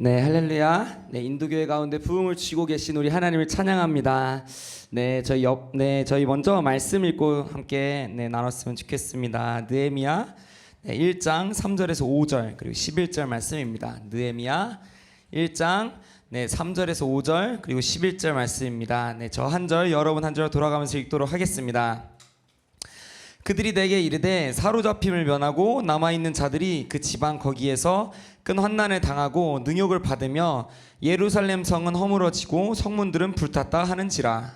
네, 할렐루야. 네, 인도교회 가운데 부흥을 주시고 계신 우리 하나님을 찬양합니다. 저희 먼저 말씀 읽고 함께 나눴으면 좋겠습니다. 느헤미야 1장 3절에서 5절 그리고 11절 말씀입니다. 느헤미야 1장 3절에서 5절 그리고 11절 말씀입니다. 저 한 절, 여러분 한 절 돌아가면서 읽도록 하겠습니다. 그들이 내게 이르되 사로잡힘을 면하고 남아있는 자들이 그 지방 거기에서 큰 환난을 당하고 능욕을 받으며 예루살렘 성은 허물어지고 성문들은 불탔다 하는지라.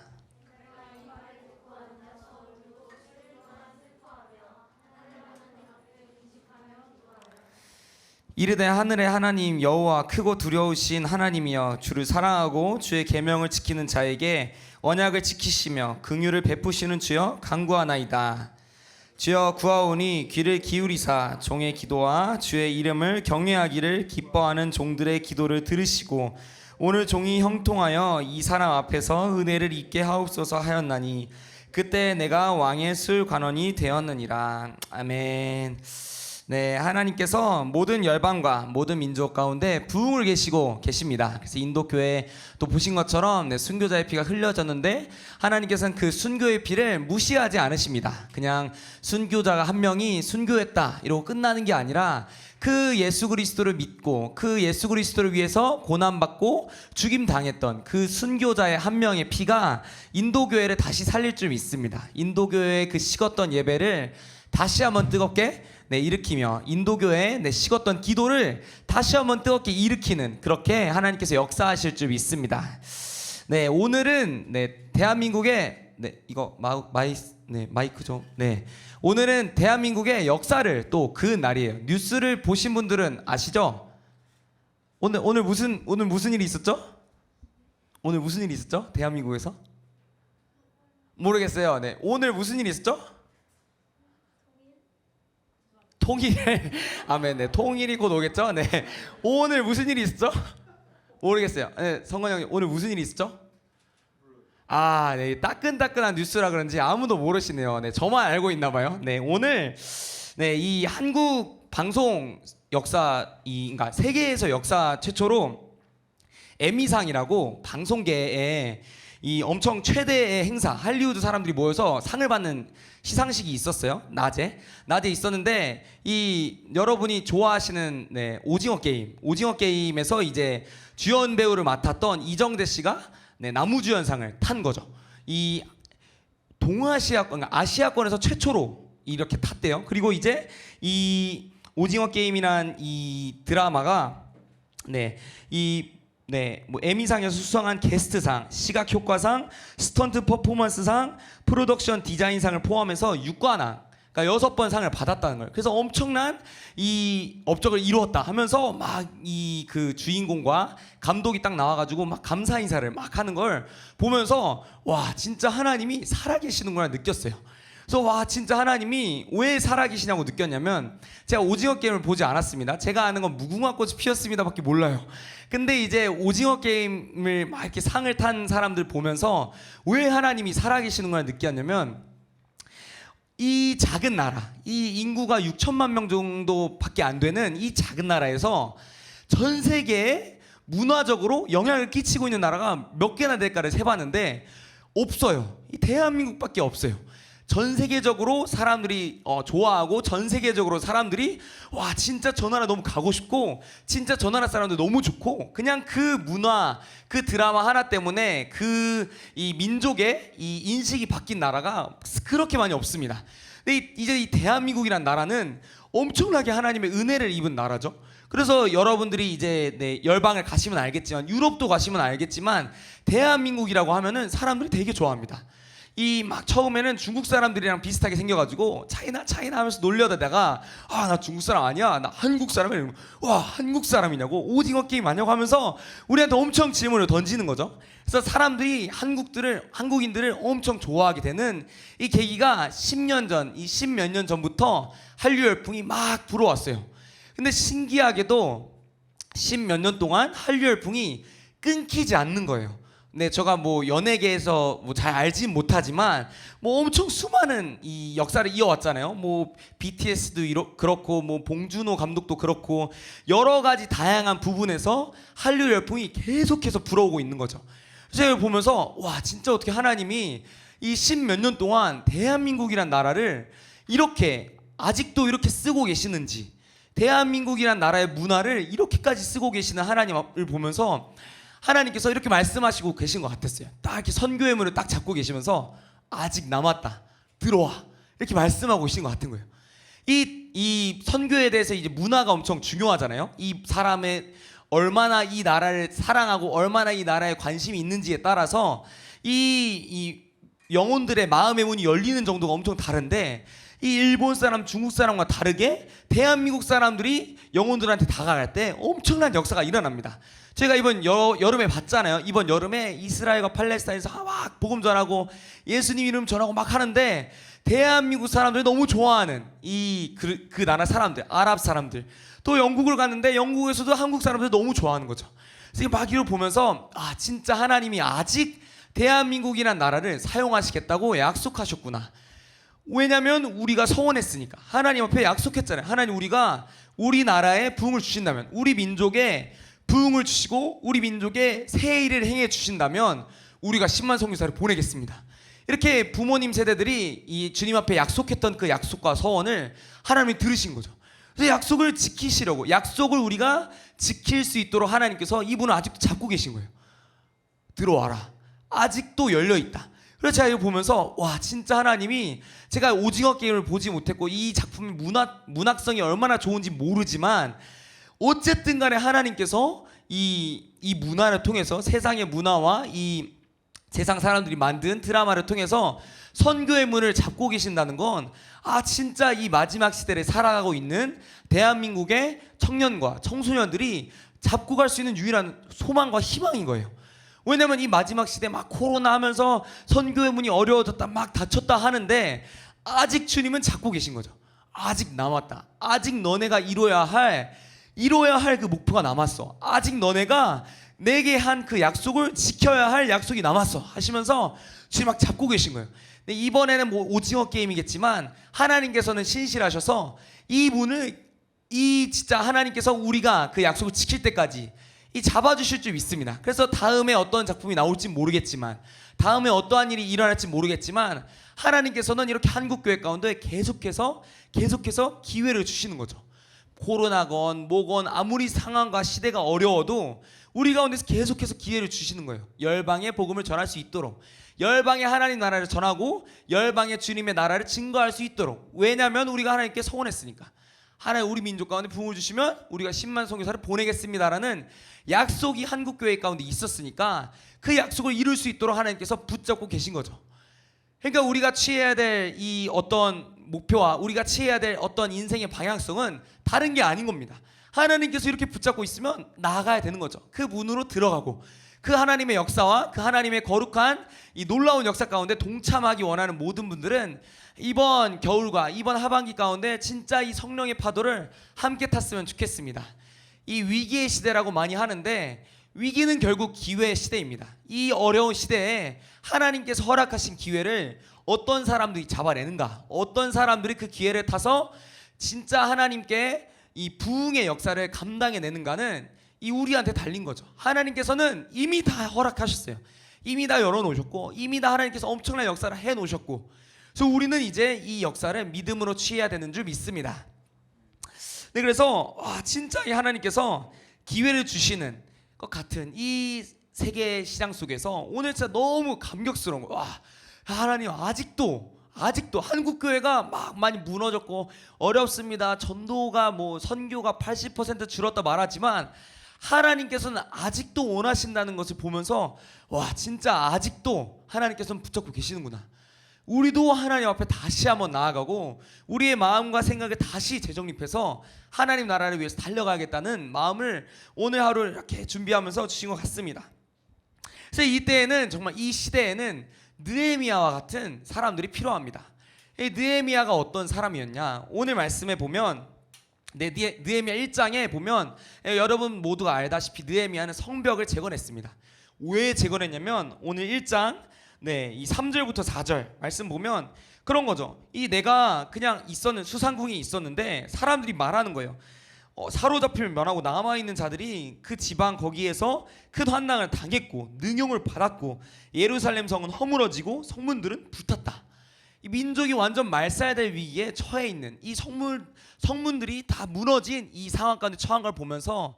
이르되 하늘의 하나님 여호와 크고 두려우신 하나님이여, 주를 사랑하고 주의 계명을 지키는 자에게 언약을 지키시며 긍휼을 베푸시는 주여 간구하나이다. 주여 구하오니 귀를 기울이사 종의 기도와 주의 이름을 경외하기를 기뻐하는 종들의 기도를 들으시고 오늘 종이 형통하여 이 사람 앞에서 은혜를 입게 하옵소서 하였나니 그때 내가 왕의 술관원이 되었느니라. 아멘. 네, 하나님께서 모든 열방과 모든 민족 가운데 부흥을 계시고 계십니다. 그래서 인도교회 또 보신 것처럼 순교자의 피가 흘려졌는데 하나님께서는 그 순교의 피를 무시하지 않으십니다. 그냥 순교자가 한 명이 순교했다 이러고 끝나는 게 아니라 그 예수 그리스도를 믿고 그 예수 그리스도를 위해서 고난받고 죽임당했던 그 순교자의 한 명의 피가 인도교회를 다시 살릴 줄 믿습니다. 인도교회의 그 식었던 예배를 다시 한번 뜨겁게 일으키며 인도교회의 식었던 기도를 다시 한번 뜨겁게 일으키는, 그렇게 하나님께서 역사하실 줄 믿습니다. 네, 오늘은 대한민국의 이거 마이크 좀. 오늘은 대한민국의 역사를 또 그 날이에요. 뉴스를 보신 분들은 아시죠? 오늘 무슨 일이 있었죠? 오늘 무슨 일이 있었죠? 대한민국에서? 모르겠어요. 오늘 무슨 일이 있었죠? 통일. 아멘. 통일이 곧 오겠죠? 오늘 무슨 일이 있었죠? 모르겠어요. 성건 형님, 오늘 무슨 일이 있었죠? 따끈따끈한 뉴스라 그런지 아무도 모르시네요. 저만 알고 있나 봐요. 오늘 이 한국 방송 그러니까 세계에서 역사 최초로 에미상이라고 방송계에 이 엄청 최대의 행사, 할리우드 사람들이 모여서 상을 받는 시상식이 있었어요. 낮에 있었는데 이 여러분이 좋아하시는 오징어 게임에서 이제 주연 배우를 맡았던 이정재 씨가 남우주연상을 탄 거죠. 이 아시아권에서 최초로 이렇게 탔대요. 그리고 이제 이 오징어 게임이란 이 드라마가 에미상에서 수상한 게스트상, 시각효과상, 스턴트 퍼포먼스상, 프로덕션 디자인상을 포함해서 6관왕, 그러니까 6번 상을 받았다는 거예요. 그래서 엄청난 이 업적을 이루었다 하면서 막 이 그 주인공과 감독이 딱 나와가지고 막 감사 인사를 막 하는 걸 보면서 와, 진짜 하나님이 살아계시는구나 느꼈어요. 그래서 와, 진짜 하나님이 왜 살아계시냐고 느꼈냐면, 제가 오징어 게임을 보지 않았습니다. 제가 아는 건 무궁화꽃이 피었습니다 밖에 몰라요. 근데 이제 오징어 게임을 막 이렇게 상을 탄 사람들 보면서 왜 하나님이 살아계시는구나 느꼈냐면, 이 작은 나라, 이 인구가 6천만 명 정도밖에 안 되는 이 작은 나라에서 전 세계에 문화적으로 영향을 끼치고 있는 나라가 몇 개나 될까를 세봤는데 없어요. 이 대한민국밖에 없어요. 전 세계적으로 사람들이 좋아하고, 전 세계적으로 사람들이 와, 진짜 저 나라 너무 가고 싶고, 진짜 저 나라 사람들 너무 좋고, 그냥 그 문화, 그 드라마 하나 때문에 이 민족의 이 인식이 바뀐 나라가 그렇게 많이 없습니다. 근데 이제 이 대한민국이란 나라는 엄청나게 하나님의 은혜를 입은 나라죠. 그래서 여러분들이 이제 열방을 가시면 알겠지만, 유럽도 가시면 알겠지만, 대한민국이라고 하면은 사람들이 되게 좋아합니다. 이 막 처음에는 중국 사람들이랑 비슷하게 생겨가지고 차이나 하면서 놀려다가 나 중국 사람 아니야, 나 한국 사람이야. 와, 한국 사람이냐고, 오징어 게임 아냐고 하면서 우리한테 엄청 질문을 던지는 거죠. 그래서 사람들이 한국인들을 엄청 좋아하게 되는 이 계기가 10년 전, 이 10몇 년 전부터 한류 열풍이 막 불어왔어요. 근데 신기하게도 10몇 년 동안 한류 열풍이 끊기지 않는 거예요. 네, 제가 뭐 연예계에서 뭐 잘 알진 못하지만 뭐 엄청 수많은 이 역사를 이어왔잖아요. 뭐 BTS도 그렇고 뭐 봉준호 감독도 그렇고 여러 가지 다양한 부분에서 한류 열풍이 계속해서 불어오고 있는 거죠. 제가 보면서 와, 진짜 어떻게 하나님이 이 10몇 년 동안 대한민국이란 나라를 이렇게 아직도 이렇게 쓰고 계시는지, 대한민국이란 나라의 문화를 이렇게까지 쓰고 계시는 하나님을 보면서 하나님께서 이렇게 말씀하시고 계신 것 같았어요. 딱 이렇게 선교의 문을 딱 잡고 계시면서 아직 남았다, 들어와, 이렇게 말씀하고 계신 것 같은 거예요. 이 선교에 대해서 이제 문화가 엄청 중요하잖아요. 이 사람의 얼마나 이 나라를 사랑하고 얼마나 이 나라에 관심이 있는지에 따라서 이 영혼들의 마음의 문이 열리는 정도가 엄청 다른데, 이 일본 사람, 중국 사람과 다르게 대한민국 사람들이 영혼들한테 다가갈 때 엄청난 역사가 일어납니다. 제가 이번 여름에 봤잖아요. 이번 여름에 이스라엘과 팔레스타인에서 막 복음 전하고 예수님 이름 전하고 막 하는데, 대한민국 사람들이 너무 좋아하는 그 나라 사람들, 아랍 사람들, 또 영국을 갔는데 영국에서도 한국 사람들 너무 좋아하는 거죠. 그래서 막 이걸 보면서 아, 진짜 하나님이 아직 대한민국이란 나라를 사용하시겠다고 약속하셨구나. 왜냐면 우리가 서원했으니까. 하나님 앞에 약속했잖아요. 하나님, 우리가 우리나라에 부흥을 주신다면, 우리 민족에 부흥을 주시고 우리 민족에 새 일을 행해 주신다면 우리가 10만 선교사를 보내겠습니다. 이렇게 부모님 세대들이 이 주님 앞에 약속했던 그 약속과 서원을 하나님이 들으신 거죠. 그래서 약속을 지키시려고, 약속을 우리가 지킬 수 있도록 하나님께서 이분을 아직도 잡고 계신 거예요. 들어와라, 아직도 열려있다. 그래서 제가 이거 보면서 와, 진짜 하나님이, 제가 오징어 게임을 보지 못했고 이 작품의 문학성이 얼마나 좋은지 모르지만 어쨌든 간에 하나님께서 이 문화를 통해서, 세상의 문화와 이 세상 사람들이 만든 드라마를 통해서 선교의 문을 잡고 계신다는 건, 아, 진짜 이 마지막 시대를 살아가고 있는 대한민국의 청년과 청소년들이 잡고 갈 수 있는 유일한 소망과 희망인 거예요. 왜냐면 이 마지막 시대 막 코로나 하면서 선교의 문이 어려워졌다, 막 닫혔다 하는데 아직 주님은 잡고 계신 거죠. 아직 남았다. 아직 너네가 이뤄야 할 그 목표가 남았어. 아직 너네가 내게 한 그 약속을 지켜야 할 약속이 남았어 하시면서 주님 막 잡고 계신 거예요. 근데 이번에는 뭐 오징어 게임이겠지만 하나님께서는 신실하셔서 이 문을, 진짜 하나님께서 우리가 그 약속을 지킬 때까지 잡아주실 줄 믿습니다. 그래서 다음에 어떤 작품이 나올지 모르겠지만, 다음에 어떠한 일이 일어날지 모르겠지만, 하나님께서는 이렇게 한국교회 가운데 계속해서 기회를 주시는 거죠. 코로나건 뭐건 아무리 상황과 시대가 어려워도 우리 가운데서 계속해서 기회를 주시는 거예요. 열방의 복음을 전할 수 있도록, 열방의 하나님 나라를 전하고 열방의 주님의 나라를 증거할 수 있도록. 왜냐하면 우리가 하나님께 서원했으니까. 하나님, 우리 민족 가운데 부흥을 주시면 우리가 10만 선교사를 보내겠습니다라는 약속이 한국교회 가운데 있었으니까 그 약속을 이룰 수 있도록 하나님께서 붙잡고 계신 거죠. 그러니까 우리가 취해야 될 이 어떤 목표와 우리가 취해야 될 어떤 인생의 방향성은 다른 게 아닌 겁니다. 하나님께서 이렇게 붙잡고 있으면 나아가야 되는 거죠. 그 문으로 들어가고 그 하나님의 역사와 그 하나님의 거룩한 이 놀라운 역사 가운데 동참하기 원하는 모든 분들은 이번 겨울과 이번 하반기 가운데 진짜 이 성령의 파도를 함께 탔으면 좋겠습니다. 이 위기의 시대라고 많이 하는데 위기는 결국 기회의 시대입니다. 이 어려운 시대에 하나님께서 허락하신 기회를 어떤 사람들이 잡아내는가, 어떤 사람들이 그 기회를 타서 진짜 하나님께 이 부흥의 역사를 감당해내는가는 이 우리한테 달린 거죠. 하나님께서는 이미 다 허락하셨어요. 이미 다 열어놓으셨고 이미 다 하나님께서 엄청난 역사를 해놓으셨고, 그래서 우리는 이제 이 역사를 믿음으로 취해야 되는 줄 믿습니다. 네, 그래서 진짜 이 하나님께서 기회를 주시는 것 같은 이 세계 시장 속에서 오늘 진짜 너무 감격스러운 거예요. 와, 하나님 아직도 한국교회가 막 많이 무너졌고 어렵습니다. 전도가 뭐 선교가 80% 줄었다 말하지만 하나님께서는 아직도 원하신다는 것을 보면서 와, 진짜 아직도 하나님께서는 붙잡고 계시는구나. 우리도 하나님 앞에 다시 한번 나아가고 우리의 마음과 생각을 다시 재정립해서 하나님 나라를 위해서 달려가겠다는 마음을 오늘 하루 이렇게 준비하면서 주신 것 같습니다. 그래서 이때에는 정말 이 시대에는 느헤미야와 같은 사람들이 필요합니다. 이 느헤미야가 어떤 사람이었냐? 오늘 말씀에 보면 느헤미야 1장에 보면 여러분 모두가 알다시피 느헤미야는 성벽을 재건했습니다. 왜 재건했냐면 오늘 1장 이 3절부터 4절 말씀 보면 그런 거죠. 이 내가 그냥 수상궁이 있었는데 사람들이 말하는 거예요. 사로잡힐 면하고 남아있는 자들이 그 지방 거기에서 큰 환난을 당했고 능욕을 받았고 예루살렘 성은 허물어지고 성문들은 불탔다. 이 민족이 완전 말살될 위기에 처해 있는 이 성문들이 다 무너진 이 상황 가운데 처한 걸 보면서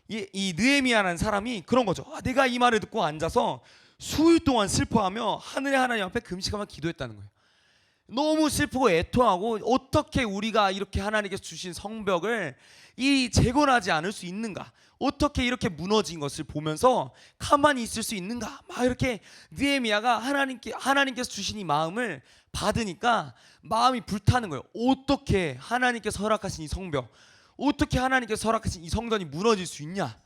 이 느헤미야라는 사람이 그런 거죠. 내가 이 말을 듣고 앉아서 수일 동안 슬퍼하며 하늘의 하나님 앞에 금식하며 기도했다는 거예요. 너무 슬프고 애통하고 어떻게 우리가 이렇게 하나님께서 주신 성벽을 재건하지 않을 수 있는가, 어떻게 이렇게 무너진 것을 보면서 가만히 있을 수 있는가, 막 이렇게 느헤미야가 하나님께서 주신 이 마음을 받으니까 마음이 불타는 거예요. 어떻게 하나님께서 허락하신 이 성벽, 어떻게 하나님께서 허락하신 이 성전이 무너질 수 있냐,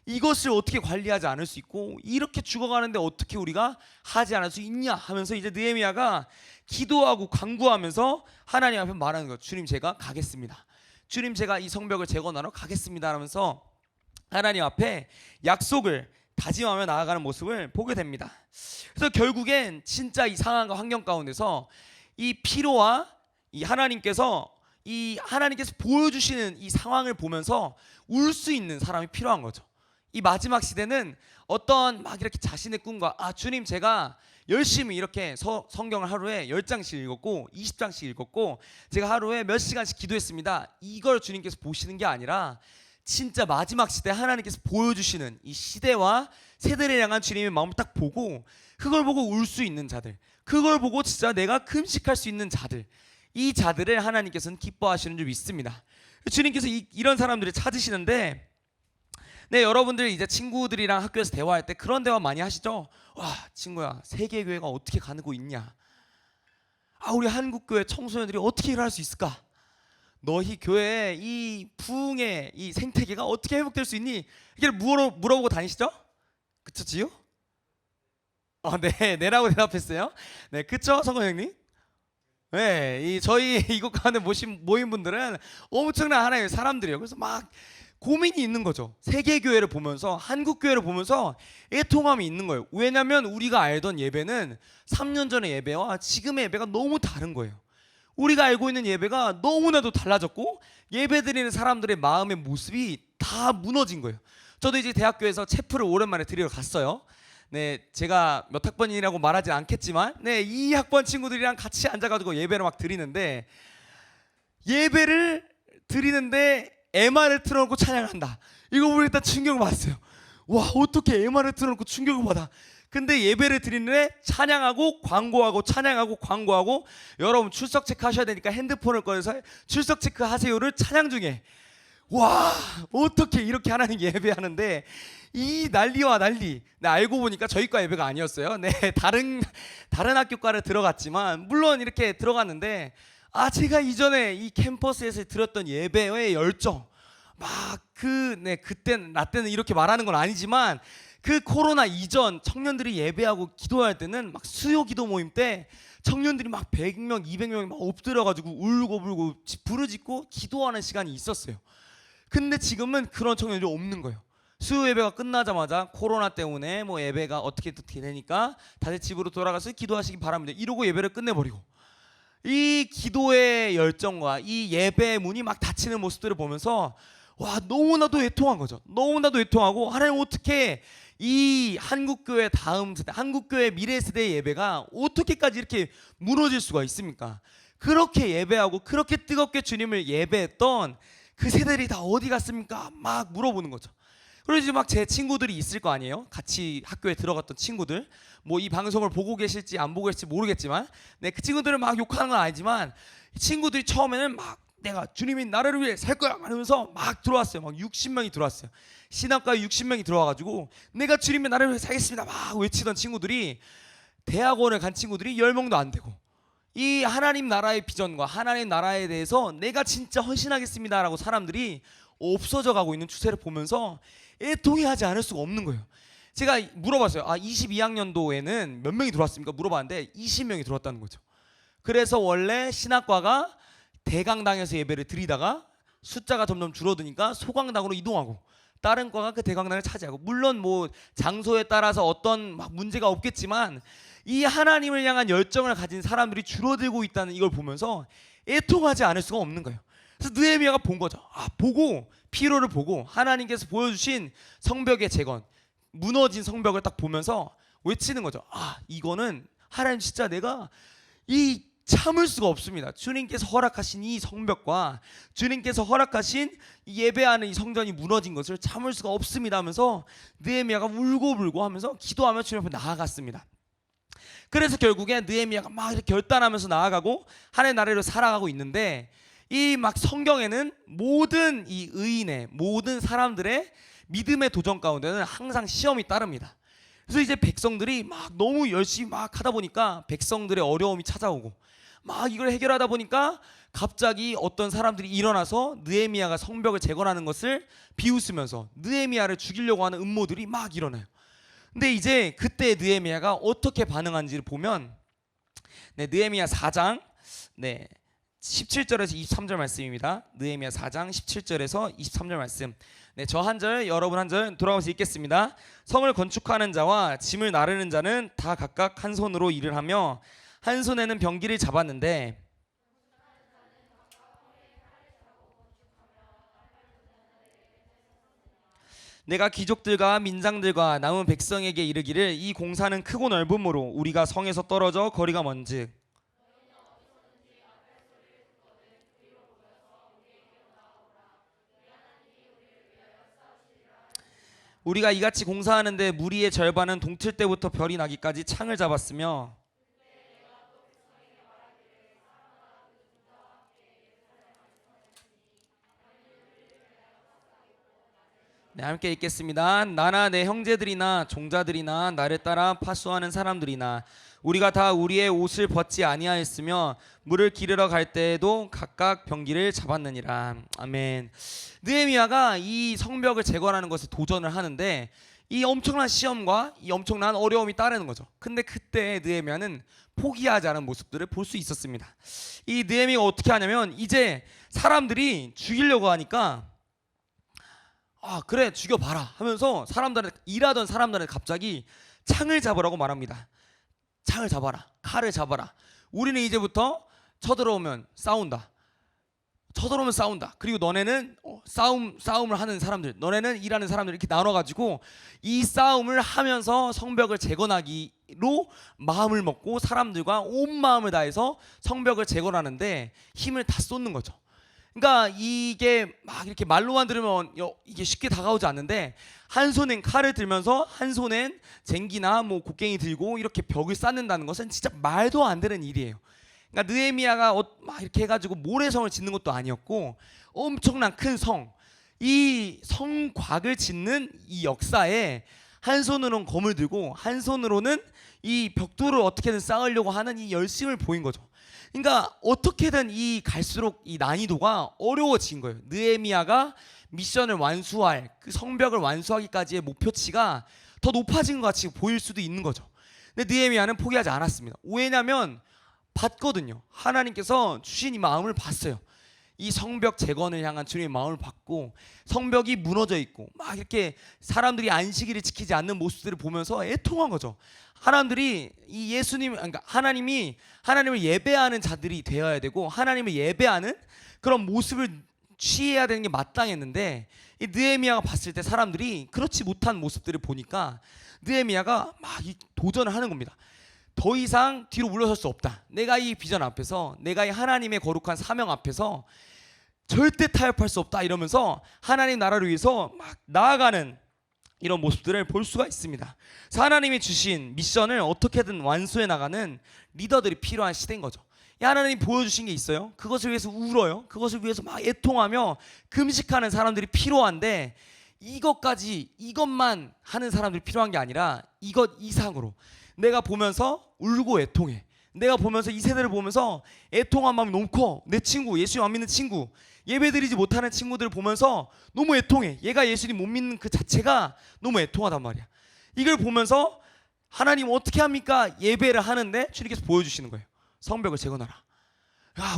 이것을 어떻게 관리하지 않을 수 있고 이렇게 죽어가는데 어떻게 우리가 하지 않을 수 있냐 하면서 이제 느헤미야가 기도하고 간구하면서 하나님 앞에 말하는 거예요. 주님, 제가 가겠습니다. 주님, 제가 이 성벽을 재건하러 가겠습니다 하면서 하나님 앞에 약속을 다짐하며 나아가는 모습을 보게 됩니다. 그래서 결국엔 진짜 이 상황과 환경 가운데서 이 피로와 하나님께서 보여주시는 이 상황을 보면서 울 수 있는 사람이 필요한 거죠. 이 마지막 시대는 어떤 막 이렇게 자신의 꿈과 주님, 제가 열심히 이렇게 성경을 하루에 10장씩 읽었고 20장씩 읽었고 제가 하루에 몇 시간씩 기도했습니다, 이걸 주님께서 보시는 게 아니라 진짜 마지막 시대 하나님께서 보여주시는 이 시대와 세대를 향한 주님의 마음을 딱 보고 그걸 보고 울 수 있는 자들, 그걸 보고 진짜 내가 금식할 수 있는 자들, 이 자들을 하나님께서는 기뻐하시는 줄 믿습니다. 주님께서 이런 사람들을 찾으시는데 여러분들 이제 친구들이랑 학교에서 대화할 때 그런 대화 많이 하시죠? 와, 친구야, 세계교회가 어떻게 가고 있냐? 우리 한국교회 청소년들이 어떻게 일할 수 있을까? 너희 교회에 이 부흥의 이 생태계가 어떻게 회복될 수 있니? 이걸 물어보고 다니시죠? 그쵸, 지유? 네라고 대답했어요. 네, 그쵸, 성건 형님? 네, 저희 이곳 가운데 모인 분들은 엄청난 하나의 사람들이에요. 그래서 막 고민이 있는 거죠. 세계교회를 보면서, 한국교회를 보면서 애통함이 있는 거예요. 왜냐하면 우리가 알던 예배는 3년 전의 예배와 지금의 예배가 너무 다른 거예요. 우리가 알고 있는 예배가 너무나도 달라졌고 예배 드리는 사람들의 마음의 모습이 다 무너진 거예요. 저도 이제 대학교에서 체프를 오랜만에 드리러 갔어요. 제가 몇 학번이라고 말하지 않겠지만 2학번 친구들이랑 같이 앉아가지고 예배를 막 드리는데, 예배를 드리는데 MR을 틀어놓고 찬양한다. 이거 보고 일단 충격을 받았어요. 와, 어떻게 MR을 틀어놓고 충격을 받아? 근데 예배를 드리는데 찬양하고 광고하고 찬양하고 광고하고, 여러분 출석 체크 하셔야 되니까 핸드폰을 꺼내서 출석 체크 하세요를 찬양 중에, 와, 어떻게 이렇게 하나님 예배하는데 이 난리와 난리. 알고 보니까 저희과 예배가 아니었어요. 다른 학교과를 들어갔지만, 물론 이렇게 들어갔는데 제가 이전에 이 캠퍼스에서 들었던 예배의 열정, 나 때는 이렇게 말하는 건 아니지만 그 코로나 이전 청년들이 예배하고 기도할 때는 막 수요 기도 모임 때 청년들이 막 100명, 200명이 막 엎드려가지고 울고 부르짖고 기도하는 시간이 있었어요. 근데 지금은 그런 청년들이 없는 거예요. 수요 예배가 끝나자마자 코로나 때문에 예배가 어떻게 되니까 다들 집으로 돌아가서 기도하시기 바랍니다, 이러고 예배를 끝내버리고, 이 기도의 열정과 이 예배의 문이 막 닫히는 모습들을 보면서 너무나도 애통한 거죠. 너무나도 애통하고, 하나님 어떻게 이 한국교회 다음 세대, 한국교회 미래 세대의 예배가 어떻게까지 이렇게 무너질 수가 있습니까? 그렇게 예배하고 그렇게 뜨겁게 주님을 예배했던 그 세대들이 다 어디 갔습니까? 막 물어보는 거죠. 그리고 이제 막 제 친구들이 있을 거 아니에요. 같이 학교에 들어갔던 친구들, 이 방송을 보고 계실지 안 보고 계실지 모르겠지만, 그 친구들을 막 욕하는 건 아니지만, 친구들이 처음에는 막 내가 주님이 나라를 위해 살 거야 하면서 막 들어왔어요. 막 60명이 들어왔어요. 신학과에 60명이 들어와가지고 내가 주님의 나라를 위해 살겠습니다 막 외치던 친구들이, 대학원을 간 친구들이 10명도 안 되고, 이 하나님 나라의 비전과 하나님 나라에 대해서 내가 진짜 헌신하겠습니다라고 사람들이 없어져 가고 있는 추세를 보면서 애통이 하지 않을 수가 없는 거예요. 제가 물어봤어요. 22학년도에는 몇 명이 들어왔습니까? 물어봤는데 20명이 들어왔다는 거죠. 그래서 원래 신학과가 대강당에서 예배를 드리다가 숫자가 점점 줄어드니까 소강당으로 이동하고, 다른 과가 그 대강당을 차지하고, 물론 뭐 장소에 따라서 어떤 막 문제가 없겠지만 이 하나님을 향한 열정을 가진 사람들이 줄어들고 있다는 이걸 보면서 애통하지 않을 수가 없는 거예요. 그래서 느헤미야가 본 거죠. 보고 피로를 보고 하나님께서 보여주신 성벽의 재건, 무너진 성벽을 딱 보면서 외치는 거죠. 이거는 하나님 진짜 내가 이 참을 수가 없습니다. 주님께서 허락하신 이 성벽과 주님께서 허락하신 이 예배하는 이 성전이 무너진 것을 참을 수가 없습니다 하면서 느헤미야가 울고불고 하면서 기도하며 주님 앞에 나아갔습니다. 그래서 결국에 느헤미야가 막 이렇게 결단하면서 나아가고 하나님의 나라로 살아가고 있는데, 이 막 성경에는 모든 이 의인의 모든 사람들의 믿음의 도전 가운데는 항상 시험이 따릅니다. 그래서 이제 백성들이 막 너무 열심히 막 하다 보니까 백성들의 어려움이 찾아오고, 막 이걸 해결하다 보니까 갑자기 어떤 사람들이 일어나서 느헤미야가 성벽을 재건하는 것을 비웃으면서 느헤미야를 죽이려고 하는 음모들이 막 일어나요. 근데 이제 그때 느헤미야가 어떻게 반응한지를 보면, 느헤미야 4장 17절에서 23절 말씀입니다. 느헤미야 4장 17절에서 23절 말씀. 저 한 절, 여러분 한 절 돌아가면서 읽겠습니다. 성을 건축하는 자와 짐을 나르는 자는 다 각각 한 손으로 일을 하며 한 손에는 병기를 잡았는데, 내가 귀족들과 민장들과 남은 백성에게 이르기를 이 공사는 크고 넓음으로 우리가 성에서 떨어져 거리가 먼즉 우리가 이같이 공사하는데 무리의 절반은 동틀 때부터 별이 나기까지 창을 잡았으며, 함께 읽겠습니다. 나나 내 형제들이나 종자들이나 나를 따라 파수하는 사람들이나 우리가 다 우리의 옷을 벗지 아니하였으며 물을 기르러 갈 때에도 각각 병기를 잡았느니라. 아멘. 느헤미야가 이 성벽을 재건하는 것에 도전을 하는데 이 엄청난 시험과 이 엄청난 어려움이 따르는 거죠. 근데 그때 느헤미야는 포기하지 않은 모습들을 볼 수 있었습니다. 이 느헤미야가 어떻게 하냐면, 이제 사람들이 죽이려고 하니까 그래 죽여봐라 하면서 일하던 사람들한테 갑자기 창을 잡으라고 말합니다. 창을 잡아라, 칼을 잡아라. 우리는 이제부터 쳐들어오면 싸운다. 그리고 너네는 싸움을 하는 사람들, 너네는 일하는 사람들, 이렇게 나눠가지고 이 싸움을 하면서 성벽을 재건하기로 마음을 먹고 사람들과 온 마음을 다해서 성벽을 재건하는데 힘을 다 쏟는 거죠. 그러니까 이게 막 이렇게 말로만 들으면 이게 쉽게 다가오지 않는데, 한 손엔 칼을 들면서 한 손엔 쟁기나 뭐 곡괭이 들고 이렇게 벽을 쌓는다는 것은 진짜 말도 안 되는 일이에요. 그러니까 느헤미야가 막 이렇게 해가지고 모래성을 짓는 것도 아니었고, 엄청난 큰 이 성곽을 짓는 이 역사에 한 손으로는 검을 들고 한 손으로는 이 벽돌을 어떻게든 쌓으려고 하는 이 열심을 보인 거죠. 그러니까 어떻게든 이 갈수록 이 난이도가 어려워진 거예요. 느헤미야가 미션을 완수할, 그 성벽을 완수하기까지의 목표치가 더 높아진 것 같이 보일 수도 있는 거죠. 근데 느헤미야는 포기하지 않았습니다. 왜냐하면 봤거든요. 하나님께서 주신 이 마음을 봤어요. 이 성벽 재건을 향한 주님의 마음을 받고, 성벽이 무너져 있고 막 이렇게 사람들이 안식일을 지키지 않는 모습들을 보면서 애통한 거죠. 사람들이 이 그러니까 하나님을 예배하는 자들이 되어야 되고, 하나님을 예배하는 그런 모습을 취해야 되는 게 마땅했는데, 이 느헤미야가 봤을 때 사람들이 그렇지 못한 모습들을 보니까 느헤미야가 막 도전을 하는 겁니다. 더 이상 뒤로 물러설 수 없다. 내가 이 비전 앞에서, 내가 이 하나님의 거룩한 사명 앞에서 절대 타협할 수 없다, 이러면서 하나님 나라를 위해서 막 나아가는 이런 모습들을 볼 수가 있습니다. 그래서 하나님이 주신 미션을 어떻게든 완수해 나가는 리더들이 필요한 시대인 거죠. 하나님이 보여주신 게 있어요. 그것을 위해서 울어요. 그것을 위해서 막 애통하며 금식하는 사람들이 필요한데, 이것만 하는 사람들이 필요한 게 아니라 이것 이상으로 내가 보면서 울고 애통해. 내가 보면서 이 세대를 보면서 애통한 마음이 너무 커. 내 친구, 예수님 안 믿는 친구, 예배드리지 못하는 친구들을 보면서 너무 애통해. 얘가 예수님 못 믿는 그 자체가 너무 애통하단 말이야. 이걸 보면서 하나님 어떻게 합니까? 예배를 하는데 주님께서 보여주시는 거예요. 성벽을 재건하라.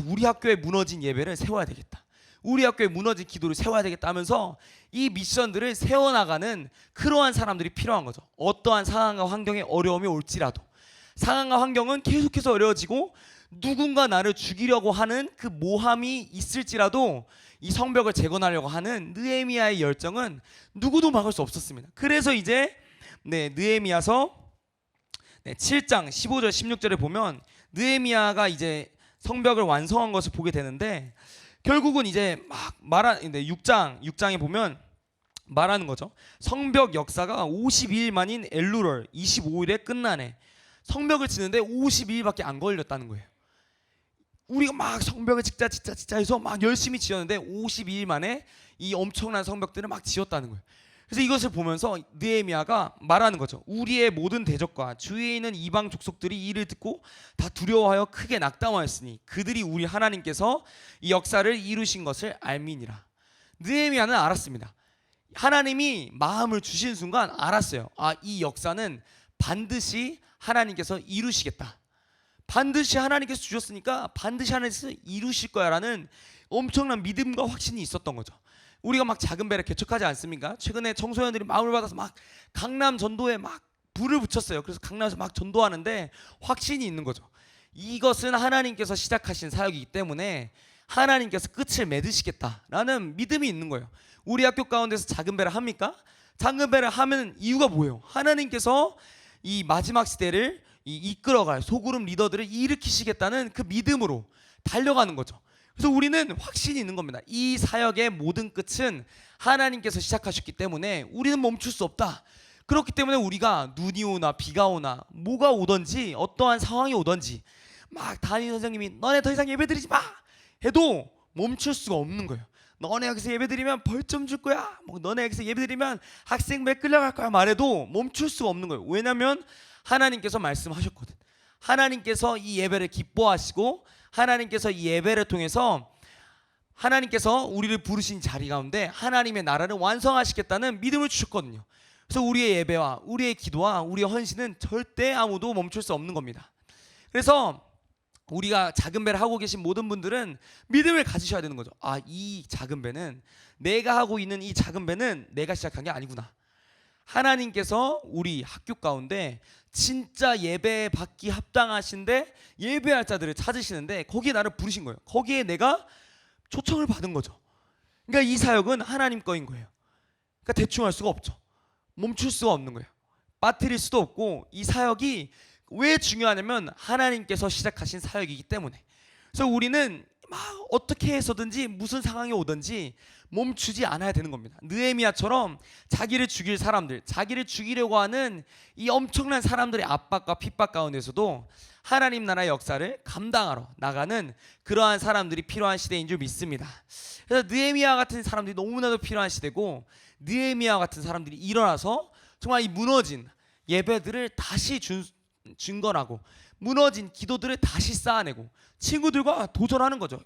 우리 학교에 무너진 예배를 세워야 되겠다. 우리 학교에 무너진 기도를 세워야 되겠다면서 이 미션들을 세워나가는 그러한 사람들이 필요한 거죠. 어떠한 상황과 환경에 어려움이 올지라도 상황과 환경은 계속해서 어려워지고 누군가 나를 죽이려고 하는 그 모함이 있을지라도 이 성벽을 재건하려고 하는 느헤미야의 열정은 누구도 막을 수 없었습니다. 그래서 이제 느헤미야서 7장 15절 16절에 보면 느헤미야가 이제 성벽을 완성한 것을 보게 되는데 결국은 이제 막 말하는데 6장에 보면 말하는 거죠. 성벽 역사가 52일 만인 엘루럴 25일에 끝나네. 성벽을 짓는데 52일밖에 안 걸렸다는 거예요. 우리가 막 성벽을 짓자 해서 막 열심히 지었는데 52일 만에 이 엄청난 성벽들을 막 지었다는 거예요. 그래서 이것을 보면서 느헤미야가 말하는 거죠. 우리의 모든 대적과 주위에 있는 이방 족속들이 이를 듣고 다 두려워하여 크게 낙담하였으니 그들이 우리 하나님께서 이 역사를 이루신 것을 알미니라. 느헤미야는 알았습니다. 하나님이 마음을 주신 순간 알았어요. 이 역사는 반드시 하나님께서 이루시겠다. 반드시 하나님께서 주셨으니까 반드시 하나님께서 이루실 거야라는 엄청난 믿음과 확신이 있었던 거죠. 우리가 막 작은 배를 개척하지 않습니까? 최근에 청소년들이 마음을 받아서 막 강남 전도에 막 불을 붙였어요. 그래서 강남에서 막 전도하는데 확신이 있는 거죠. 이것은 하나님께서 시작하신 사역이기 때문에 하나님께서 끝을 맺으시겠다라는 믿음이 있는 거예요. 우리 학교 가운데서 작은 배를 합니까? 작은 배를 하면 이유가 뭐예요? 하나님께서 이 마지막 시대를 이끌어갈 소그룹 리더들을 일으키시겠다는 그 믿음으로 달려가는 거죠. 그래서 우리는 확신이 있는 겁니다. 이 사역의 모든 끝은 하나님께서 시작하셨기 때문에 우리는 멈출 수 없다. 그렇기 때문에 우리가 눈이 오나 비가 오나 뭐가 오든지 어떠한 상황이 오든지 막 담임 선생님이 너네 더 이상 예배드리지 마 해도 멈출 수가 없는 거예요. 너네 여기서 예배드리면 벌점 줄 거야. 너네 여기서 예배드리면 학생부에 끌려갈 거야 말해도 멈출 수가 없는 거예요. 왜냐하면 하나님께서 말씀하셨거든. 하나님께서 이 예배를 기뻐하시고 하나님께서 이 예배를 통해서 하나님께서 우리를 부르신 자리 가운데 하나님의 나라를 완성하시겠다는 믿음을 주셨거든요. 그래서 우리의 예배와 우리의 기도와 우리의 헌신은 절대 아무도 멈출 수 없는 겁니다. 그래서 우리가 작은 배를 하고 계신 모든 분들은 믿음을 가지셔야 되는 거죠. 이 작은 배는 내가 하고 있는 이 작은 배는 내가 시작한 게 아니구나. 하나님께서 우리 학교 가운데 진짜 예배 받기 합당하신데 예배할 자들을 찾으시는데 거기에 나를 부르신 거예요. 거기에 내가 초청을 받은 거죠. 그러니까 이 사역은 하나님 거인 거예요. 그러니까 대충 할 수가 없죠. 멈출 수가 없는 거예요. 빠뜨릴 수도 없고 이 사역이 왜 중요하냐면 하나님께서 시작하신 사역이기 때문에. 그래서 우리는 막 어떻게 해서든지 무슨 상황이 오든지 멈추지 않아야 되는 겁니다. 느헤미야처럼 자기를 죽일 사람들, 자기를 죽이려고 하는 이 엄청난 사람들의 압박과 핍박 가운데서도 하나님 나라의 역사를 감당하러 나가는 그러한 사람들이 필요한 시대인 줄 믿습니다. 그래서 느헤미야 같은 사람들이 너무나도 필요한 시대고 느헤미야 같은 사람들이 일어나서 정말 이 무너진 예배들을 다시 중건하고 무너진 기도들을 다시 쌓아내고 친구들과 도전하는 거죠.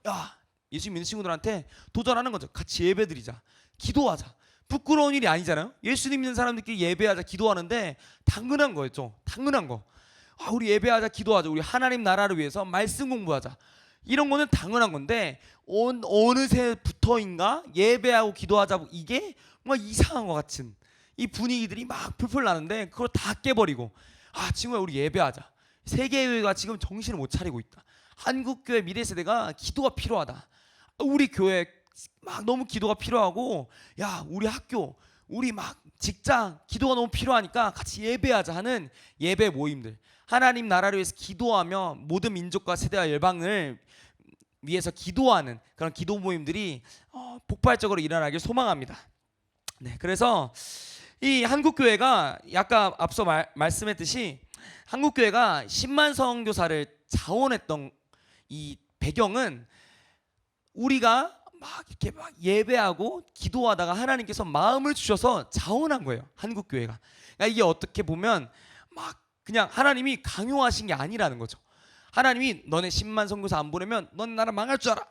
예수 믿는 친구들한테 도전하는 거죠. 같이 예배드리자, 기도하자. 부끄러운 일이 아니잖아요. 예수님 믿는 사람들끼리 예배하자, 기도하는데 당연한 거였죠. 당연한 거. 우리 예배하자, 기도하자, 우리 하나님 나라를 위해서 말씀 공부하자. 이런 거는 당연한 건데 어느새부터인가 예배하고 기도하자 이게 뭔가 이상한 것 같은 이 분위기들이 막 풀풀 나는데 그걸 다 깨버리고 친구야 우리 예배하자. 세계교회가 지금 정신을 못 차리고 있다. 한국교회 미래세대가 기도가 필요하다. 우리 교회 막 너무 기도가 필요하고 우리 학교 우리 막 직장 기도가 너무 필요하니까 같이 예배하자 하는 예배 모임들, 하나님 나라를 위해서 기도하며 모든 민족과 세대와 열방을 위해서 기도하는 그런 기도 모임들이 폭발적으로 일어나길 소망합니다. 그래서 이 한국교회가 약간 앞서 말씀했듯이 한국교회가 10만 선교사를 자원했던 이 배경은 우리가 막 이렇게 막 예배하고 기도하다가 하나님께서 마음을 주셔서 자원한 거예요. 한국교회가. 그러니까 이게 어떻게 보면 막 그냥 하나님이 강요하신 게 아니라는 거죠. 하나님이 너네 10만 선교사 안 보내면 너네 나라 망할 줄 알아.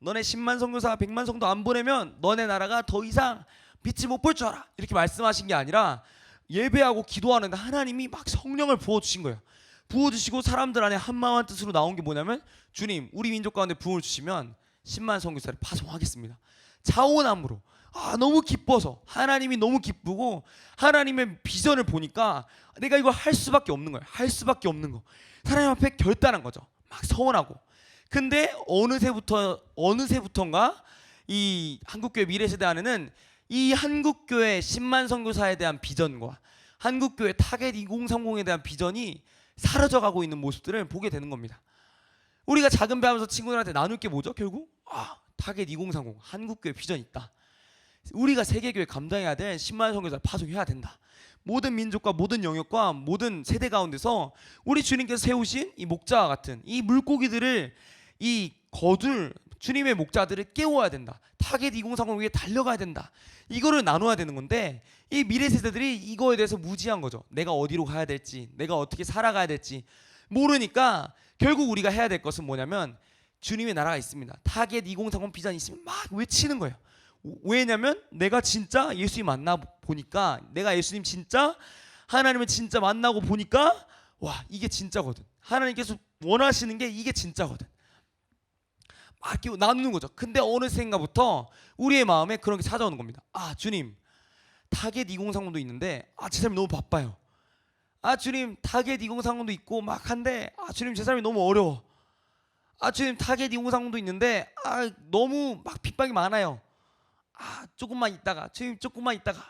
너네 10만 선교사 100만 성도 안 보내면 너네 나라가 더 이상 빛을 못 볼 줄 알아. 이렇게 말씀하신 게 아니라 예배하고 기도하는데 하나님이 막 성령을 부어주신 거예요. 부어주시고 사람들 안에 한마음 한뜻으로 나온 게 뭐냐면 주님 우리 민족 가운데 부흥을 주시면 10만 선교사를 파송하겠습니다. 자원함으로. 너무 기뻐서, 하나님이 너무 기쁘고 하나님의 비전을 보니까 내가 이걸 할 수밖에 없는 거예요. 할 수밖에 없는 거. 하나님 앞에 결단한 거죠. 막 서원하고. 근데 어느새부턴가 이 한국교회 미래세대 안에는 이 한국교회 10만 선교사에 대한 비전과 한국교회 타겟 2030에 대한 비전이 사라져가고 있는 모습들을 보게 되는 겁니다. 우리가 작은 배 하면서 친구들한테 나눌 게 뭐죠? 결국 타겟 2030 한국교회 비전 있다. 우리가 세계교회 감당해야 될 10만 선교사를 파송해야 된다. 모든 민족과 모든 영역과 모든 세대 가운데서 우리 주님께서 세우신 이 목자와 같은 이 물고기들을, 이 거둘 주님의 목자들을 깨워야 된다. 타겟 2030 위에 달려가야 된다. 이거를 나눠야 되는 건데 이 미래 세대들이 이거에 대해서 무지한 거죠. 내가 어디로 가야 될지, 내가 어떻게 살아가야 될지 모르니까 결국 우리가 해야 될 것은 뭐냐면 주님의 나라가 있습니다. 타겟 2030 비전이 있으면 막 외치는 거예요. 왜냐면 내가 진짜 예수님 만나 보니까, 내가 예수님 진짜 하나님을 진짜 만나고 보니까 와, 이게 진짜거든. 하나님께서 원하시는 게 이게 진짜거든. 막 나누는 거죠. 근데 어느샌가부터 우리의 마음에 그런 게 찾아오는 겁니다. 주님, 타겟 2030도 있는데 제 삶이 너무 바빠요. 주님, 타겟 2030도 있고 막 한데 주님, 제 삶이 너무 어려워. 주님, 타겟 2030도 있는데 너무 막 핍박이 많아요. 조금만 있다가, 주님 조금만 있다가,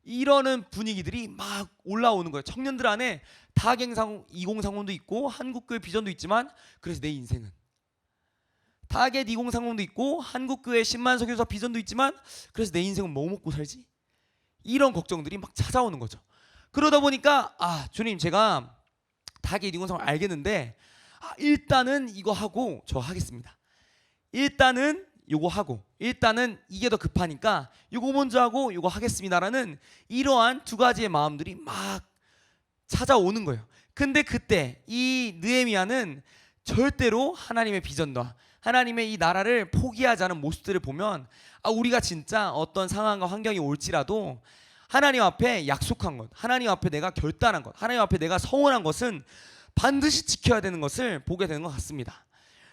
이러는 분위기들이 막 올라오는 거예요. 청년들 안에 타겟 2030도 있고 한국교회 비전도 있지만, 그래서 내 인생은 타겟 2030도 있고 한국교회 10만 선교사 비전도 있지만, 그래서 내 인생은 뭐 먹고 살지? 이런 걱정들이 막 찾아오는 거죠. 그러다 보니까 주님, 제가 타겟 2030 알겠는데 일단은 이거 하고 저 하겠습니다. 일단은 요거 하고, 일단은 이게 더 급하니까 요거 먼저 하고 요거 하겠습니다라는 이러한 두 가지의 마음들이 막 찾아오는 거예요. 근데 그때 이 느헤미야는 절대로 하나님의 비전과 하나님의 이 나라를 포기하지 않은 모습들을 보면 우리가 진짜 어떤 상황과 환경이 올지라도 하나님 앞에 약속한 것, 하나님 앞에 내가 결단한 것, 하나님 앞에 내가 서원한 것은 반드시 지켜야 되는 것을 보게 되는 것 같습니다.